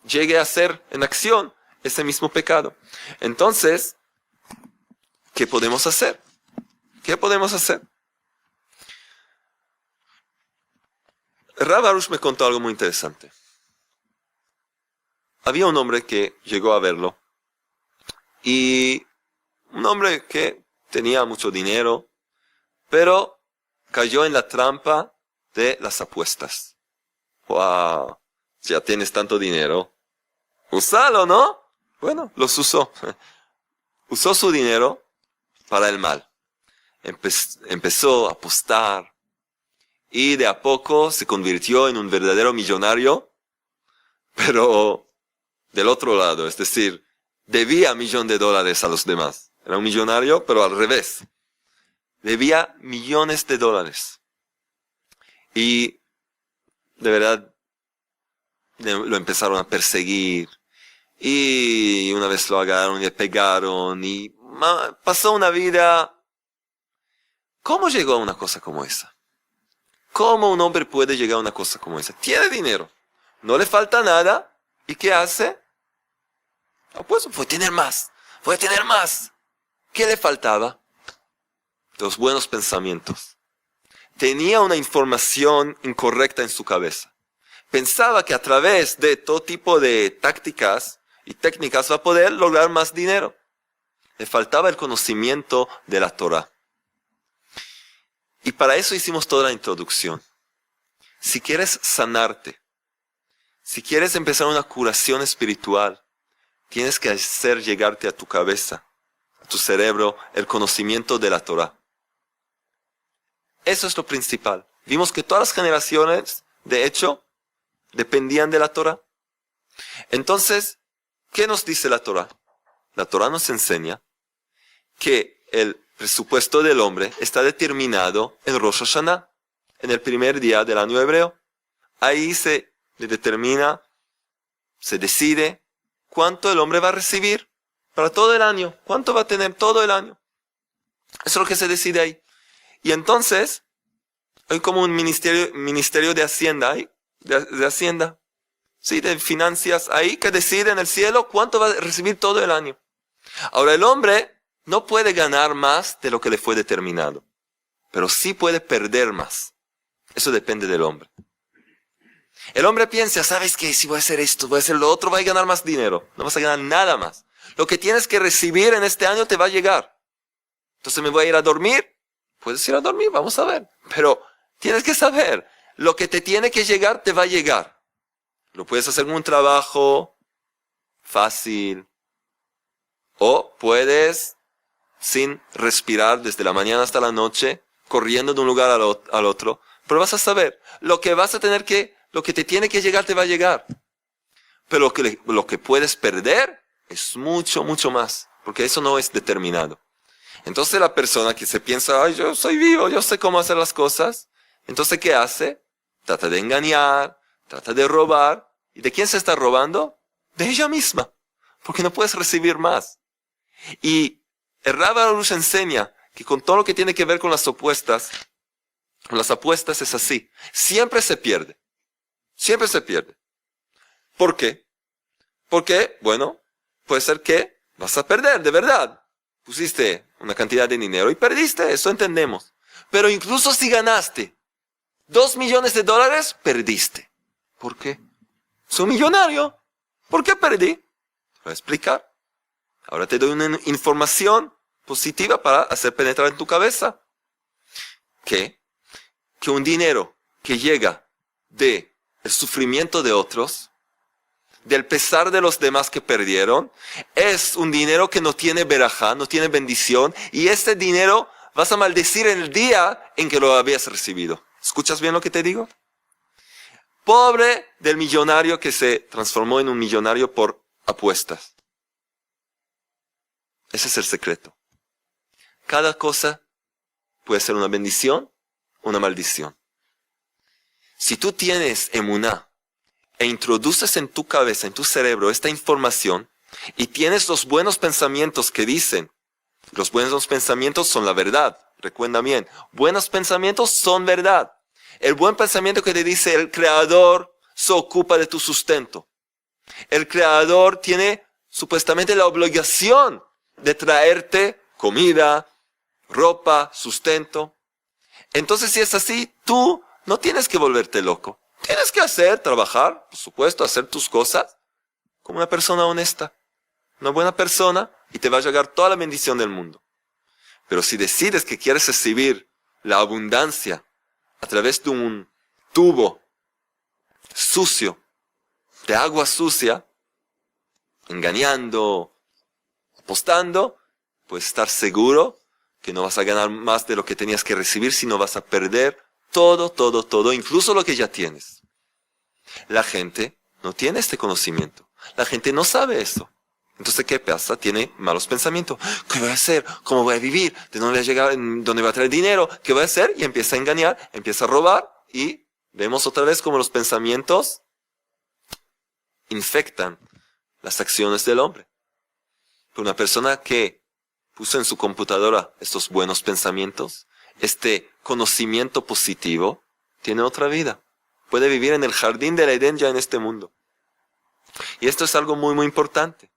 llegue a hacer en acción ese mismo pecado. Entonces, ¿qué podemos hacer? ¿Qué podemos hacer? Rav Arush me contó algo muy interesante. Había un hombre que llegó a verlo y un hombre que tenía mucho dinero, pero cayó en la trampa de las apuestas. ¡Wow! Ya tienes tanto dinero, Úsalo, ¿no? Bueno, los usó. Usó su dinero para el mal. Empezó a apostar y de a poco se convirtió en un verdadero millonario, pero del otro lado, es decir, debía $1.000.000 a los demás. Era un millonario, pero al revés. Debía $millones. Y de verdad lo empezaron a perseguir. Y una vez lo agarraron y le pegaron. Y pasó una vida. ¿Cómo llegó a una cosa como esa? ¿Cómo un hombre puede llegar a una cosa como esa? Tiene dinero. No le falta nada. ¿Y qué hace? Pues voy a tener más. Voy a tener más. ¿Qué le faltaba? Los buenos pensamientos. Tenía una información incorrecta en su cabeza. Pensaba que a través de todo tipo de tácticas y técnicas va a poder lograr más dinero. Le faltaba el conocimiento de la Torah. Y para eso hicimos toda la introducción. Si quieres sanarte, si quieres empezar una curación espiritual, tienes que hacer llegarte a tu cabeza, a tu cerebro, el conocimiento de la Torah. Eso es lo principal. Vimos que todas las generaciones, de hecho, dependían de la Torah. Entonces, ¿qué nos dice la Torah? La Torah nos enseña que el presupuesto del hombre está determinado en Rosh Hashanah, en el primer día del año hebreo. Ahí se determina, se decide cuánto el hombre va a recibir para todo el año, cuánto va a tener todo el año. Eso es lo que se decide ahí. Y entonces, hay como un ministerio de Hacienda ahí, de Hacienda, sí, de finanzas ahí, que decide en el cielo cuánto va a recibir todo el año. Ahora, el hombre no puede ganar más de lo que le fue determinado, pero sí puede perder más. Eso depende del hombre. El hombre piensa, ¿sabes qué? Si voy a hacer esto, voy a hacer lo otro, voy a ganar más dinero. No vas a ganar nada más. Lo que tienes que recibir en este año te va a llegar. Entonces me voy a ir a dormir. Puedes ir a dormir, vamos a ver. Pero tienes que saber, lo que te tiene que llegar, te va a llegar. Lo puedes hacer en un trabajo fácil. O puedes, sin respirar desde la mañana hasta la noche, corriendo de un lugar al otro. Pero vas a saber, lo que te tiene que llegar, te va a llegar. Pero lo que puedes perder es mucho, mucho más. Porque eso no es determinado. Entonces la persona que se piensa, ay, yo soy vivo, yo sé cómo hacer las cosas. Entonces, ¿qué hace? Trata de engañar, trata de robar. ¿Y de quién se está robando? De ella misma. Porque no puedes recibir más. Y el Rav Arush enseña que con todo lo que tiene que ver con las apuestas es así. Siempre se pierde. Siempre se pierde. ¿Por qué? Porque, bueno, puede ser que vas a perder, de verdad. Pusiste una cantidad de dinero y perdiste, eso entendemos. Pero incluso si ganaste $2 millones, perdiste. ¿Por qué? Soy millonario. ¿Por qué perdí? Te voy a explicar. Ahora te doy una información positiva para hacer penetrar en tu cabeza. Que un dinero que llega del sufrimiento de otros, del pesar de los demás que perdieron, es un dinero que no tiene verajá, no tiene bendición, y este dinero vas a maldecir el día en que lo habías recibido. ¿Escuchas bien lo que te digo? Pobre del millonario que se transformó en un millonario por apuestas. Ese es el secreto. Cada cosa puede ser una bendición o una maldición. Si tú tienes emuná e introduces en tu cabeza, en tu cerebro, esta información y tienes los buenos pensamientos que dicen, los buenos pensamientos son la verdad, recuerda bien, buenos pensamientos son verdad. El buen pensamiento que te dice el Creador se ocupa de tu sustento. El Creador tiene supuestamente la obligación de traerte comida, ropa, sustento. Entonces, si es así, tú no tienes que volverte loco. Tienes que trabajar, por supuesto, hacer tus cosas como una persona honesta, una buena persona, y te va a llegar toda la bendición del mundo. Pero si decides que quieres recibir la abundancia a través de un tubo sucio, de agua sucia, engañando, apostando, puedes estar seguro que no vas a ganar más de lo que tenías que recibir, sino vas a perder todo, incluso lo que ya tienes. La gente no tiene este conocimiento. La gente no sabe eso. Entonces, ¿qué pasa? Tiene malos pensamientos. ¿Qué voy a hacer? ¿Cómo voy a vivir? ¿De dónde voy a llegar? ¿Dónde voy a traer dinero? ¿Qué voy a hacer? Y empieza a engañar, empieza a robar y vemos otra vez cómo los pensamientos infectan las acciones del hombre. Pero una persona que puso en su computadora estos buenos pensamientos, este conocimiento positivo, tiene otra vida. Puede vivir en el jardín del Edén ya en este mundo. Y esto es algo muy importante.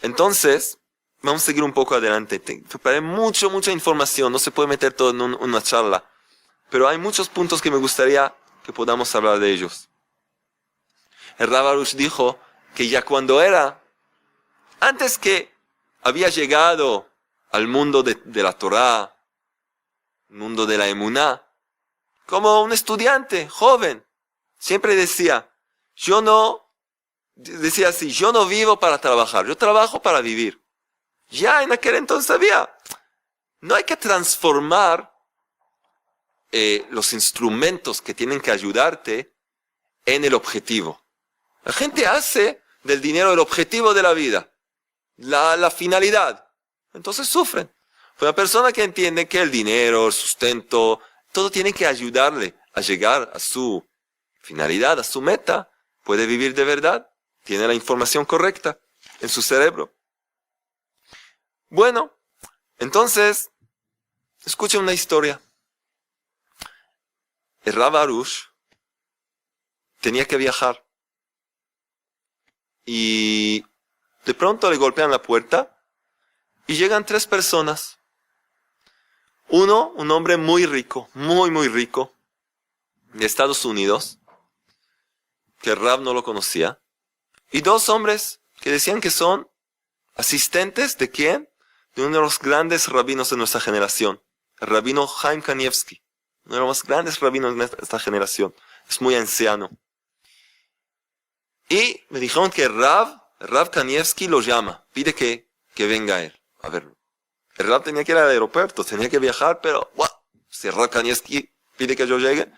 Entonces, vamos a seguir un poco adelante. Preparé mucha información, no se puede meter todo en una charla. Pero hay muchos puntos que me gustaría que podamos hablar de ellos. El Rav Arush dijo que ya cuando antes que había llegado al mundo de la Torá, el mundo de la Emuná, como un estudiante joven, siempre decía, yo no vivo para trabajar, yo trabajo para vivir. Ya en aquel entonces no hay que transformar los instrumentos que tienen que ayudarte en el objetivo. La gente hace del dinero el objetivo de la vida, la finalidad. Entonces sufren. Una persona que entiende que el dinero, el sustento, todo tiene que ayudarle a llegar a su finalidad, a su meta, puede vivir de verdad, tiene la información correcta en su cerebro. Bueno, entonces, escuchen una historia. El Rav Arush tenía que viajar y de pronto le golpean la puerta y llegan 3 personas. Uno, un hombre muy rico, muy rico, de Estados Unidos, que el Rav no lo conocía, y 2 hombres que decían que son asistentes ¿de quién? De uno de los grandes rabinos de nuestra generación, el rabino Chaim Kanievsky. Uno de los más grandes rabinos de esta generación. Es muy anciano. Y me dijeron que el Rav Kanievsky lo llama. Pide que venga él. A ver, el Rav tenía que ir al aeropuerto, tenía que viajar, pero si el Rav Kanievsky pide que yo llegue,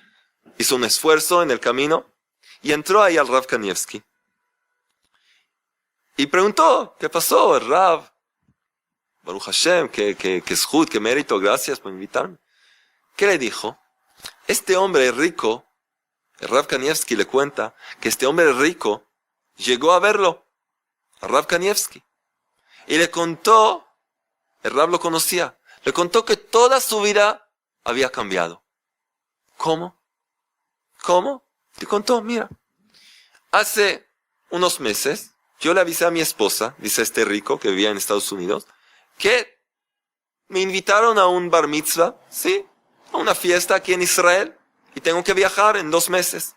hizo un esfuerzo en el camino y entró ahí al Rav Kanievsky. Y preguntó, ¿qué pasó? El Rav, Baruch Hashem, que zhut, que mérito, gracias por invitarme. ¿Qué le dijo? Este hombre rico, el Rav Kanievsky le cuenta que este hombre rico llegó a verlo, a Rav Kanievsky, y le contó, el Rav lo conocía, le contó que toda su vida había cambiado. ¿Cómo? Le contó, mira, hace unos meses yo le avisé a mi esposa, dice este rico que vivía en Estados Unidos, que me invitaron a un bar mitzvah, ¿sí? A una fiesta aquí en Israel, y tengo que viajar en 2 meses.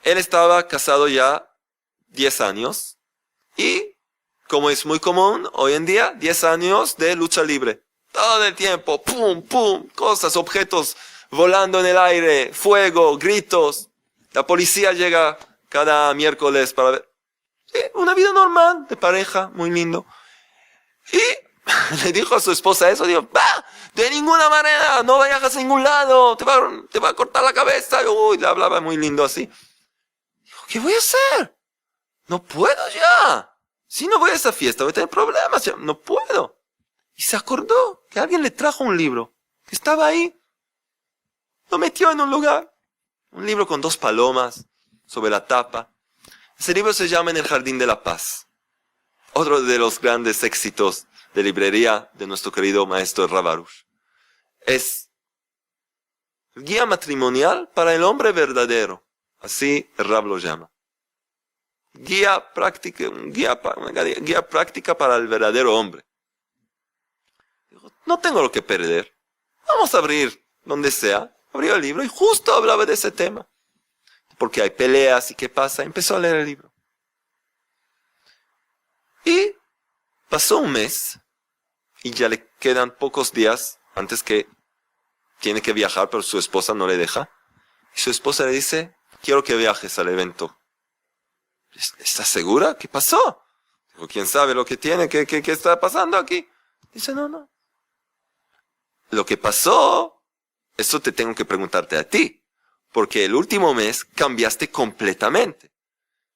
Él estaba casado ya 10 años, y como es muy común hoy en día, 10 años de lucha libre. Todo el tiempo, pum, cosas, objetos volando en el aire, fuego, gritos. La policía llega cada miércoles para ver. Sí, una vida normal, de pareja, muy lindo. Y le dijo a su esposa eso, dijo, de ninguna manera, no vayas a ningún lado, te va a cortar la cabeza. Uy, le hablaba muy lindo así. Dijo, ¿qué voy a hacer? No puedo ya. Si no voy a esa fiesta, voy a tener problemas, ya. No puedo. Y se acordó que alguien le trajo un libro, que estaba ahí. Lo metió en un lugar. Un libro con 2 palomas sobre la tapa. Ese libro se llama En el Jardín de la Paz. Otro de los grandes éxitos de librería de nuestro querido maestro Rav Arush. Es guía matrimonial para el hombre verdadero. Así el Rav lo llama. Guía práctica para el verdadero hombre. Digo, no tengo lo que perder. Vamos a abrir donde sea. Abrió el libro y justo hablaba de ese tema. Porque hay peleas y qué pasa. Empezó a leer el libro. Y pasó un mes y ya le quedan pocos días antes que tiene que viajar, pero su esposa no le deja. Y su esposa le dice, quiero que viajes al evento. ¿Estás segura? ¿Qué pasó? Digo, ¿quién sabe lo que tiene? ¿Qué está pasando aquí? Dice, no. Lo que pasó, eso te tengo que preguntarte a ti. Porque el último mes cambiaste completamente.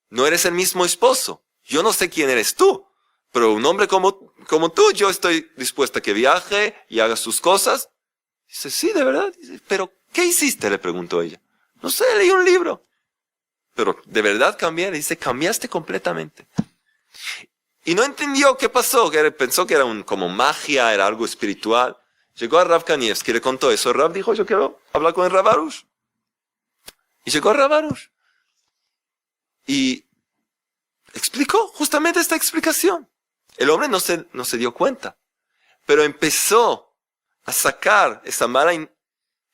No eres el mismo esposo. Yo no sé quién eres tú. Pero un hombre como tú, yo estoy dispuesta a que viaje y haga sus cosas. Dice, sí, de verdad. Dice, ¿pero qué hiciste? Le preguntó ella. No sé, leí un libro. Pero de verdad cambié. Le dice, cambiaste completamente. Y no entendió qué pasó. Pensó que era como magia, era algo espiritual. Llegó a Rav Kanievski, le contó eso. Rav dijo, yo quiero hablar con el Rav Arush. Y llegó a Rav Arush. Y explicó justamente esta explicación. El hombre no se dio cuenta. Pero empezó a sacar esa mala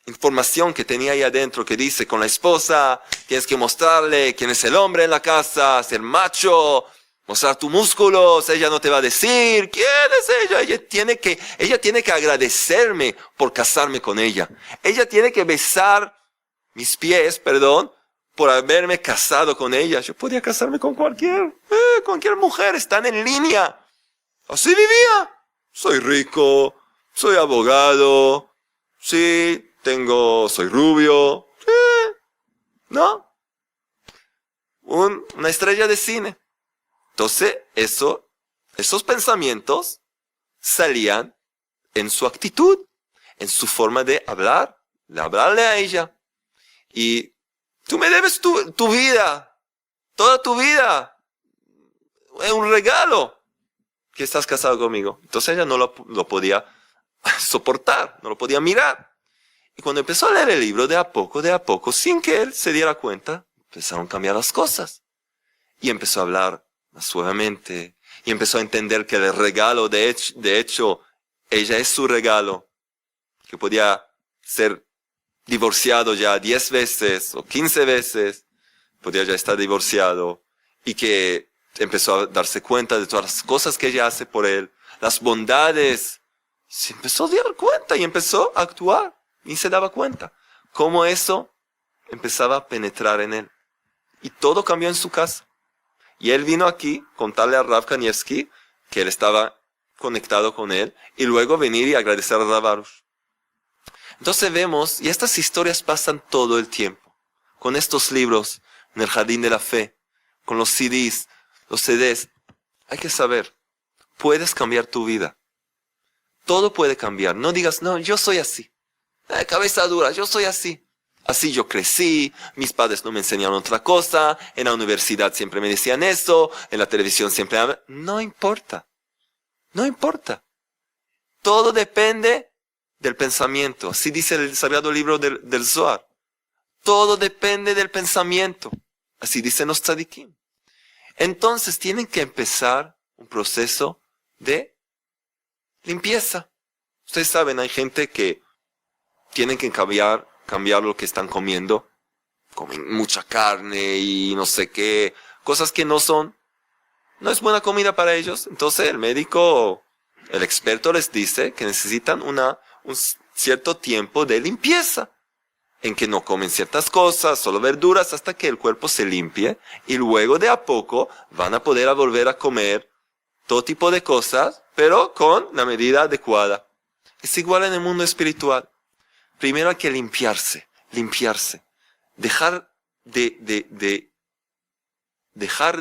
información que tenía ahí adentro, que dice, con la esposa tienes que mostrarle quién es el hombre en la casa, ser macho, mostrar tus músculos, ella no te va a decir quién es ella, ella tiene que agradecerme por casarme con ella, ella tiene que besar mis pies, por haberme casado con ella. Yo podía casarme con cualquier mujer, están en línea. Así vivía. Soy rico, soy abogado, sí, soy rubio, sí, ¿no? Una estrella de cine. Entonces, esos pensamientos salían en su actitud, en su forma de hablarle a ella. Y tú me debes tu vida, toda tu vida. Es un regalo que estás casado conmigo. Entonces ella no lo podía soportar, no lo podía mirar. Y cuando empezó a leer el libro, de a poco, sin que él se diera cuenta, empezaron a cambiar las cosas. Y empezó a hablar más suavemente. Y empezó a entender que el regalo, de hecho, ella es su regalo. Que podía ser divorciado ya 10 veces o 15 veces. Podía ya estar divorciado. Y que empezó a darse cuenta de todas las cosas que ella hace por él. Las bondades. Se empezó a dar cuenta y empezó a actuar. Y se daba cuenta cómo eso empezaba a penetrar en él. Y todo cambió en su casa. Y él vino aquí contarle a Rav Kanievski que él estaba conectado con él. Y luego venir y agradecer a Rav Arush. Entonces vemos, y estas historias pasan todo el tiempo. Con estos libros, en el Jardín de la Fe, con los CDs, los CDs. Hay que saber, puedes cambiar tu vida. Todo puede cambiar. No digas, no, yo soy así. Cabeza dura, yo soy así. Así yo crecí, mis padres no me enseñaron otra cosa, en la universidad siempre me decían eso, en la televisión siempre... No importa. Todo depende del pensamiento. Así dice el sagrado libro del Zohar. Todo depende del pensamiento. Así dicen los tzadikim. Entonces tienen que empezar un proceso de limpieza. Ustedes saben, hay gente que tienen que cambiar lo que están comiendo. Comen mucha carne y no sé qué. Cosas que no es buena comida para ellos. Entonces el médico, el experto les dice que necesitan un cierto tiempo de limpieza. En que no comen ciertas cosas, solo verduras, hasta que el cuerpo se limpie. Y luego de a poco van a poder volver a comer todo tipo de cosas, pero con la medida adecuada. Es igual en el mundo espiritual. Primero hay que limpiarse. Dejar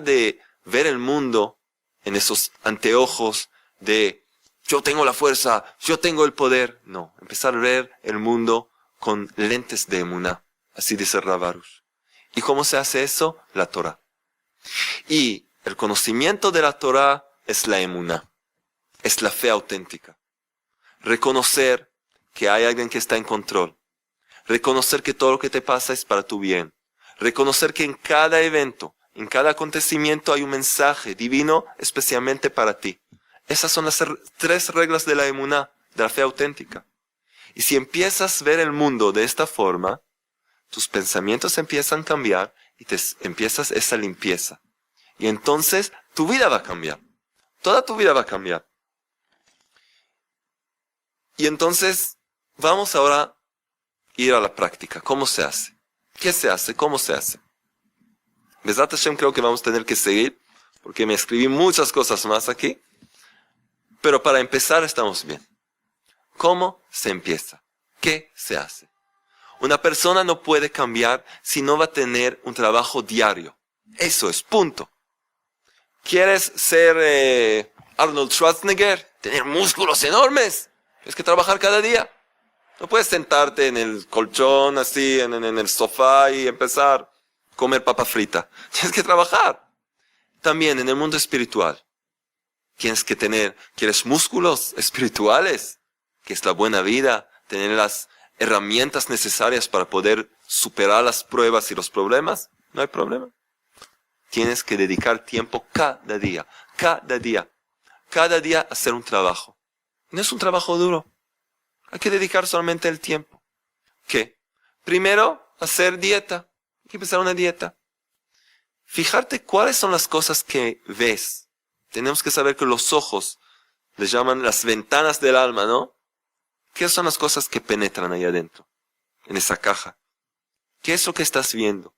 de ver el mundo en esos anteojos de yo tengo la fuerza, yo tengo el poder. No, empezar a ver el mundo con lentes de emuná. Así dice Rav Arush. ¿Y cómo se hace eso? La Torah. Y el conocimiento de la Torah es la emuná. Es la fe auténtica. Reconocer que hay alguien que está en control. Reconocer que todo lo que te pasa es para tu bien. Reconocer que en cada evento, en cada acontecimiento hay un mensaje divino especialmente para ti. Esas son las 3 reglas de la emuná, de la fe auténtica. Y si empiezas a ver el mundo de esta forma, tus pensamientos empiezan a cambiar y empiezas esa limpieza. Y entonces tu vida va a cambiar. Toda tu vida va a cambiar. Y entonces vamos ahora a ir a la práctica. ¿Cómo se hace? ¿Qué se hace? ¿Cómo se hace? Besat Hashem creo que vamos a tener que seguir, porque me escribí muchas cosas más aquí. Pero para empezar estamos bien. ¿Cómo se empieza? ¿Qué se hace? Una persona no puede cambiar si no va a tener un trabajo diario. Eso es, punto. ¿Quieres ser Arnold Schwarzenegger? ¿Tener músculos enormes? Tienes que trabajar cada día. No puedes sentarte en el colchón así, en el sofá y empezar a comer papa frita. Tienes que trabajar. También en el mundo espiritual. ¿Quieres músculos espirituales? Que es la buena vida, tener las herramientas necesarias para poder superar las pruebas y los problemas. No hay problema. Tienes que dedicar tiempo cada día a hacer un trabajo. No es un trabajo duro. Hay que dedicar solamente el tiempo. ¿Qué? Primero, hacer dieta. Hay que empezar una dieta. Fijarte cuáles son las cosas que ves. Tenemos que saber que los ojos les llaman las ventanas del alma, ¿no? ¿Qué son las cosas que penetran ahí adentro? En esa caja. ¿Qué es lo que estás viendo?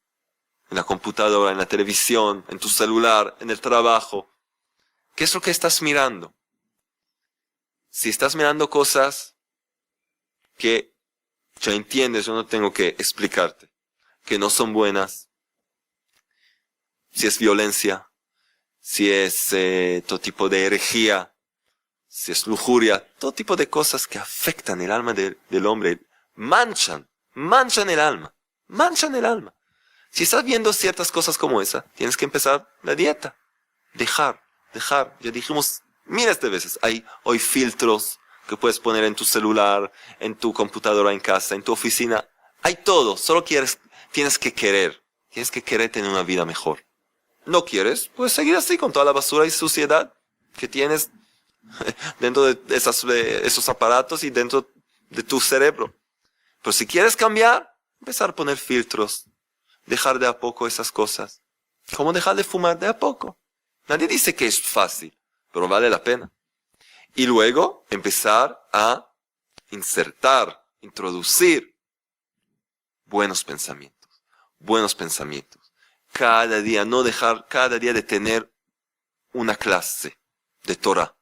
En la computadora, en la televisión, en tu celular, en el trabajo. ¿Qué es lo que estás mirando? Si estás mirando cosas que ya entiendes, yo no tengo que explicarte, que no son buenas, si es violencia, si es todo tipo de herejía, si es lujuria, todo tipo de cosas que afectan el alma del hombre, manchan el alma. Si estás viendo ciertas cosas como esa, tienes que empezar la dieta. Dejar. Ya dijimos miles de veces, hay hoy filtros que puedes poner en tu celular, en tu computadora en casa, en tu oficina. Hay todo, solo tienes que querer tener una vida mejor. ¿No quieres? Puedes seguir así con toda la basura y suciedad que tienes dentro de esos aparatos y dentro de tu cerebro. Pero si quieres cambiar, empezar a poner filtros. Dejar de a poco esas cosas. ¿Cómo dejar de fumar? De a poco. Nadie dice que es fácil, pero vale la pena. Y luego empezar a introducir buenos pensamientos. Cada día, no dejar cada día de tener una clase de Torah.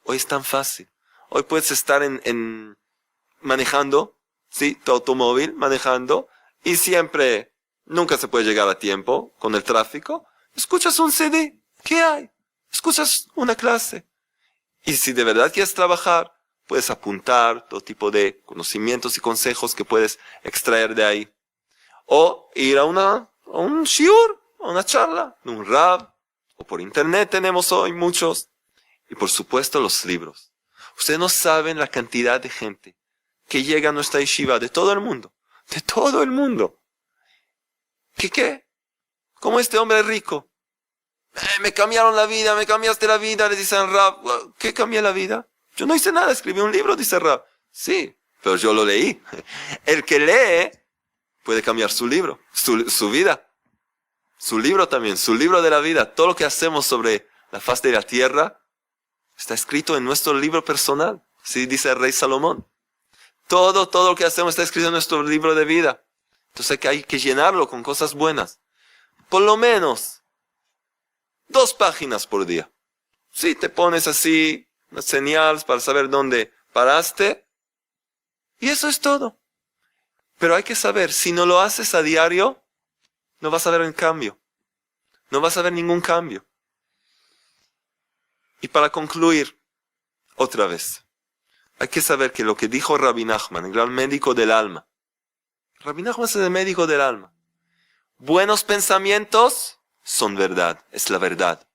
Hoy es tan fácil. Hoy puedes estar manejando, ¿sí? Tu automóvil, manejando, y nunca se puede llegar a tiempo con el tráfico. Escuchas un CD. ¿Qué hay? Escuchas una clase. Y si de verdad quieres trabajar, puedes apuntar todo tipo de conocimientos y consejos que puedes extraer de ahí. O ir a un shiur, a una charla, de un rab, o por internet tenemos hoy muchos. Y por supuesto los libros. Ustedes no saben la cantidad de gente que llega a nuestra yeshiva de todo el mundo. De todo el mundo. ¿Qué? Como este hombre rico. Me cambiaron la vida, me cambiaste la vida, le dice al rab. ¿Qué cambié la vida? Yo no hice nada, escribí un libro, dice el rab. Sí, pero yo lo leí. El que lee puede cambiar su libro, su vida. Su libro también, su libro de la vida. Todo lo que hacemos sobre la faz de la tierra está escrito en nuestro libro personal. Sí, dice el rey Salomón. Todo lo que hacemos está escrito en nuestro libro de vida. Entonces hay que llenarlo con cosas buenas. Por lo menos 2 páginas por día. Sí, te pones así unas señales para saber dónde paraste. Y eso es todo. Pero hay que saber, si no lo haces a diario, no vas a ver el cambio. No vas a ver ningún cambio. Y para concluir, otra vez, hay que saber que lo que dijo Rabbi Nachman, el gran médico del alma. Rabbi Nachman es el médico del alma. Buenos pensamientos son verdad, es la verdad.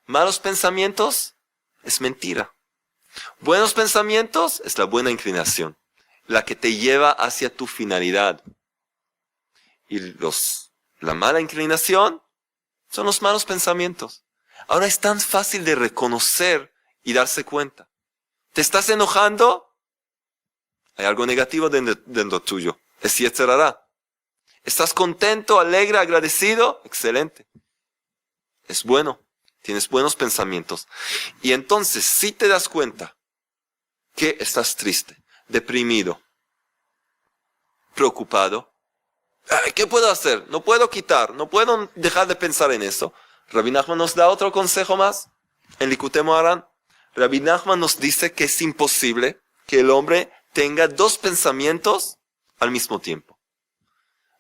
Malos pensamientos es mentira. Buenos pensamientos es la buena inclinación, la que te lleva hacia tu finalidad. Y la mala inclinación son los malos pensamientos. Ahora es tan fácil de reconocer y darse cuenta. ¿Te estás enojando? Hay algo negativo dentro tuyo. Es Yetzer Hara. ¿Estás contento, alegre, agradecido? Excelente. Es bueno. Tienes buenos pensamientos. Y entonces, si te das cuenta que estás triste, deprimido, preocupado, ¿Qué puedo hacer? No puedo quitar, no puedo dejar de pensar en eso. Rabbi Nachman nos da otro consejo más. En Likutei Moharan, Rabbi Nachman nos dice que es imposible que el hombre tenga dos pensamientos al mismo tiempo.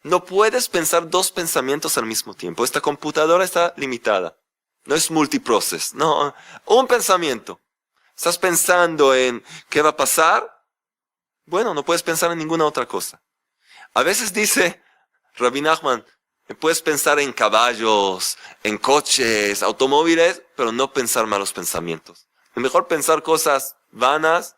No puedes pensar dos pensamientos al mismo tiempo. Esta computadora está limitada. No es multiprocess. No, un pensamiento. ¿Estás pensando en qué va a pasar? Bueno, no puedes pensar en ninguna otra cosa. A veces dice Rabbi Nachman, puedes pensar en caballos, en coches, automóviles, pero no pensar malos pensamientos. Es mejor pensar cosas vanas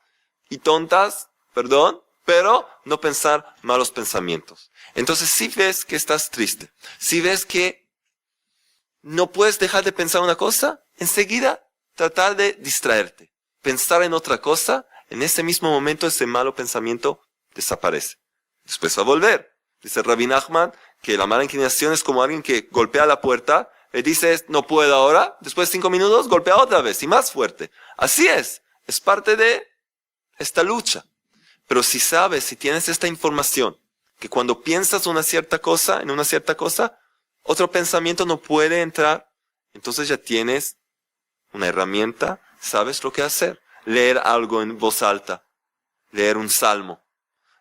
y tontas, pero no pensar malos pensamientos. Entonces, si ves que estás triste, si ves que no puedes dejar de pensar una cosa, enseguida tratar de distraerte. Pensar en otra cosa, en ese mismo momento ese malo pensamiento desaparece. Después va a volver. Dice Rabbi Nachman que la mala inclinación es como alguien que golpea la puerta, le dice no puedo ahora, después de 5 minutos golpea otra vez y más fuerte. Así es parte de esta lucha. Pero si sabes, si tienes esta información, que cuando piensas en una cierta cosa, otro pensamiento no puede entrar, entonces ya tienes una herramienta, sabes lo que hacer. Leer algo en voz alta, leer un salmo,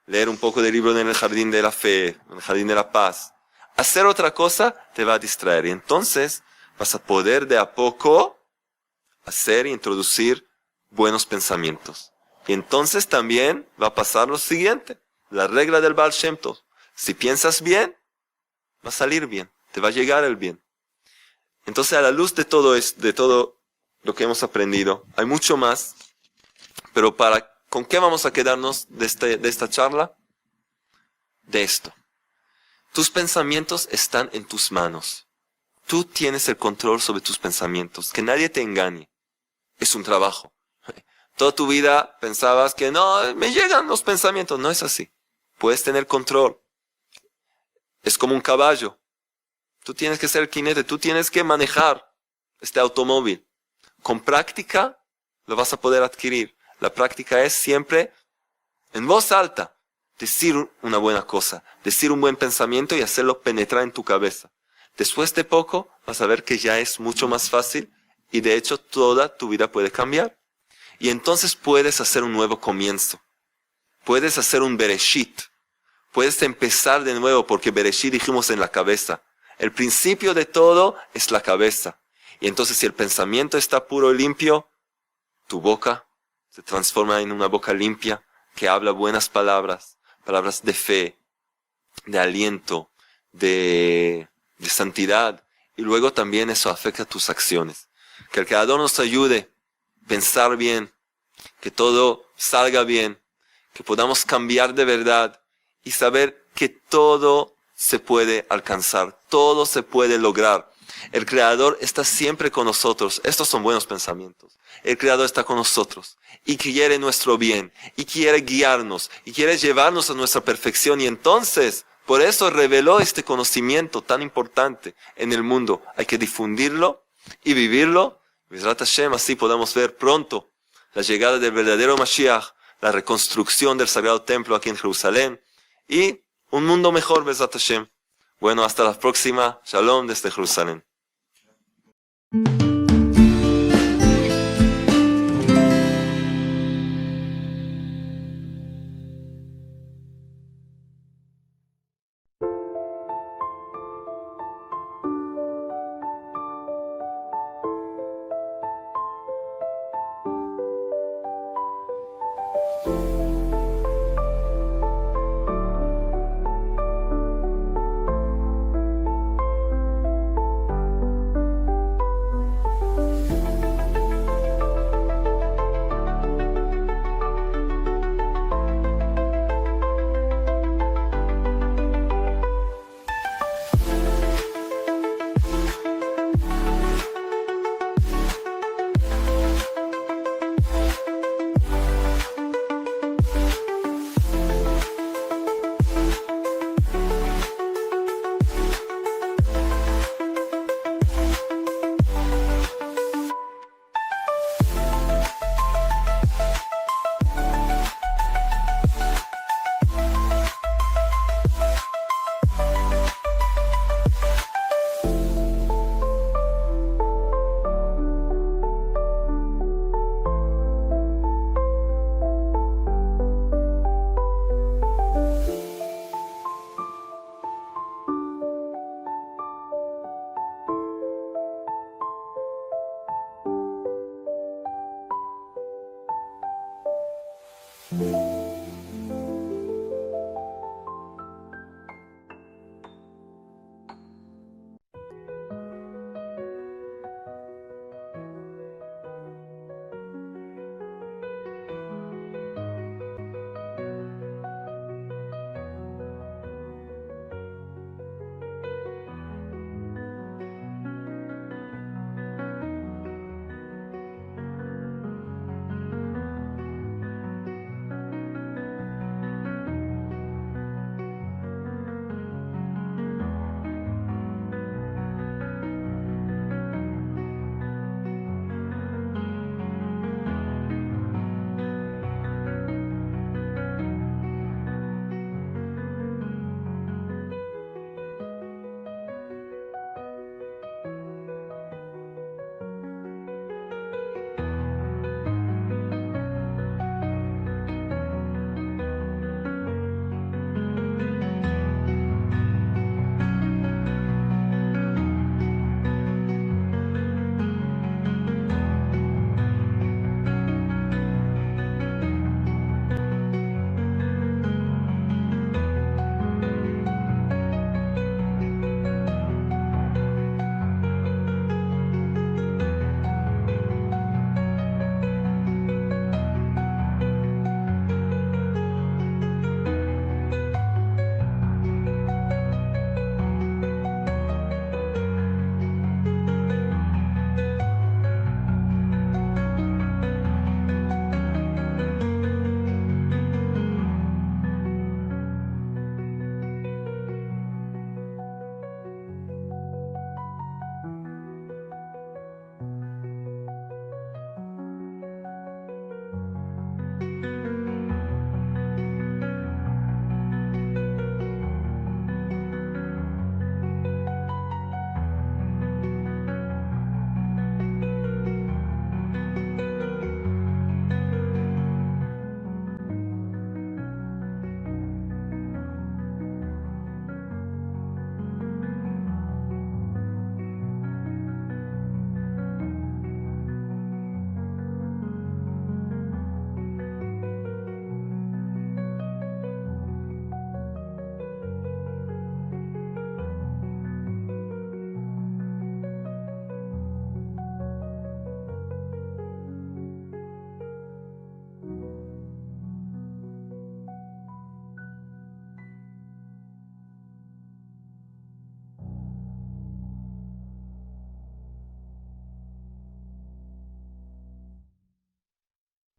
leer un poco de libro en el jardín de la fe, en el jardín de la paz. Hacer otra cosa te va a distraer y entonces vas a poder de a poco hacer e introducir buenos pensamientos. Y entonces también va a pasar lo siguiente, la regla del Baal Shem Tov. Si piensas bien, va a salir bien, te va a llegar el bien. Entonces a la luz de todo lo que hemos aprendido, hay mucho más, pero ¿con qué vamos a quedarnos de esta charla? De esto. Tus pensamientos están en tus manos. Tú tienes el control sobre tus pensamientos. Que nadie te engañe. Es un trabajo. Toda tu vida pensabas que no, me llegan los pensamientos. No es así. Puedes tener control. Es como un caballo. Tú tienes que ser el jinete. Tú tienes que manejar este automóvil. Con práctica lo vas a poder adquirir. La práctica es siempre en voz alta decir una buena cosa, decir un buen pensamiento y hacerlo penetrar en tu cabeza. Después de poco vas a ver que ya es mucho más fácil y de hecho toda tu vida puede cambiar. Y entonces puedes hacer un nuevo comienzo. Puedes hacer un Bereshit. Puedes empezar de nuevo porque Bereshit dijimos en la cabeza. El principio de todo es la cabeza. Y entonces si el pensamiento está puro y limpio, tu boca se transforma en una boca limpia que habla buenas palabras, palabras de fe, de aliento, de santidad. Y luego también eso afecta a tus acciones. Que el Creador nos ayude a pensar bien, que todo salga bien, que podamos cambiar de verdad y saber que todo se puede alcanzar, todo se puede lograr. El Creador está siempre con nosotros. Estos son buenos pensamientos. El Creador está con nosotros y quiere nuestro bien y quiere guiarnos y quiere llevarnos a nuestra perfección y entonces por eso reveló este conocimiento tan importante en el mundo. Hay que difundirlo y vivirlo. Bezrat Hashem, así podamos ver pronto la llegada del verdadero Mashiach, la reconstrucción del Sagrado Templo aquí en Jerusalén y un mundo mejor, Bezrat Hashem. Bueno, hasta la próxima. Shalom desde Jerusalén.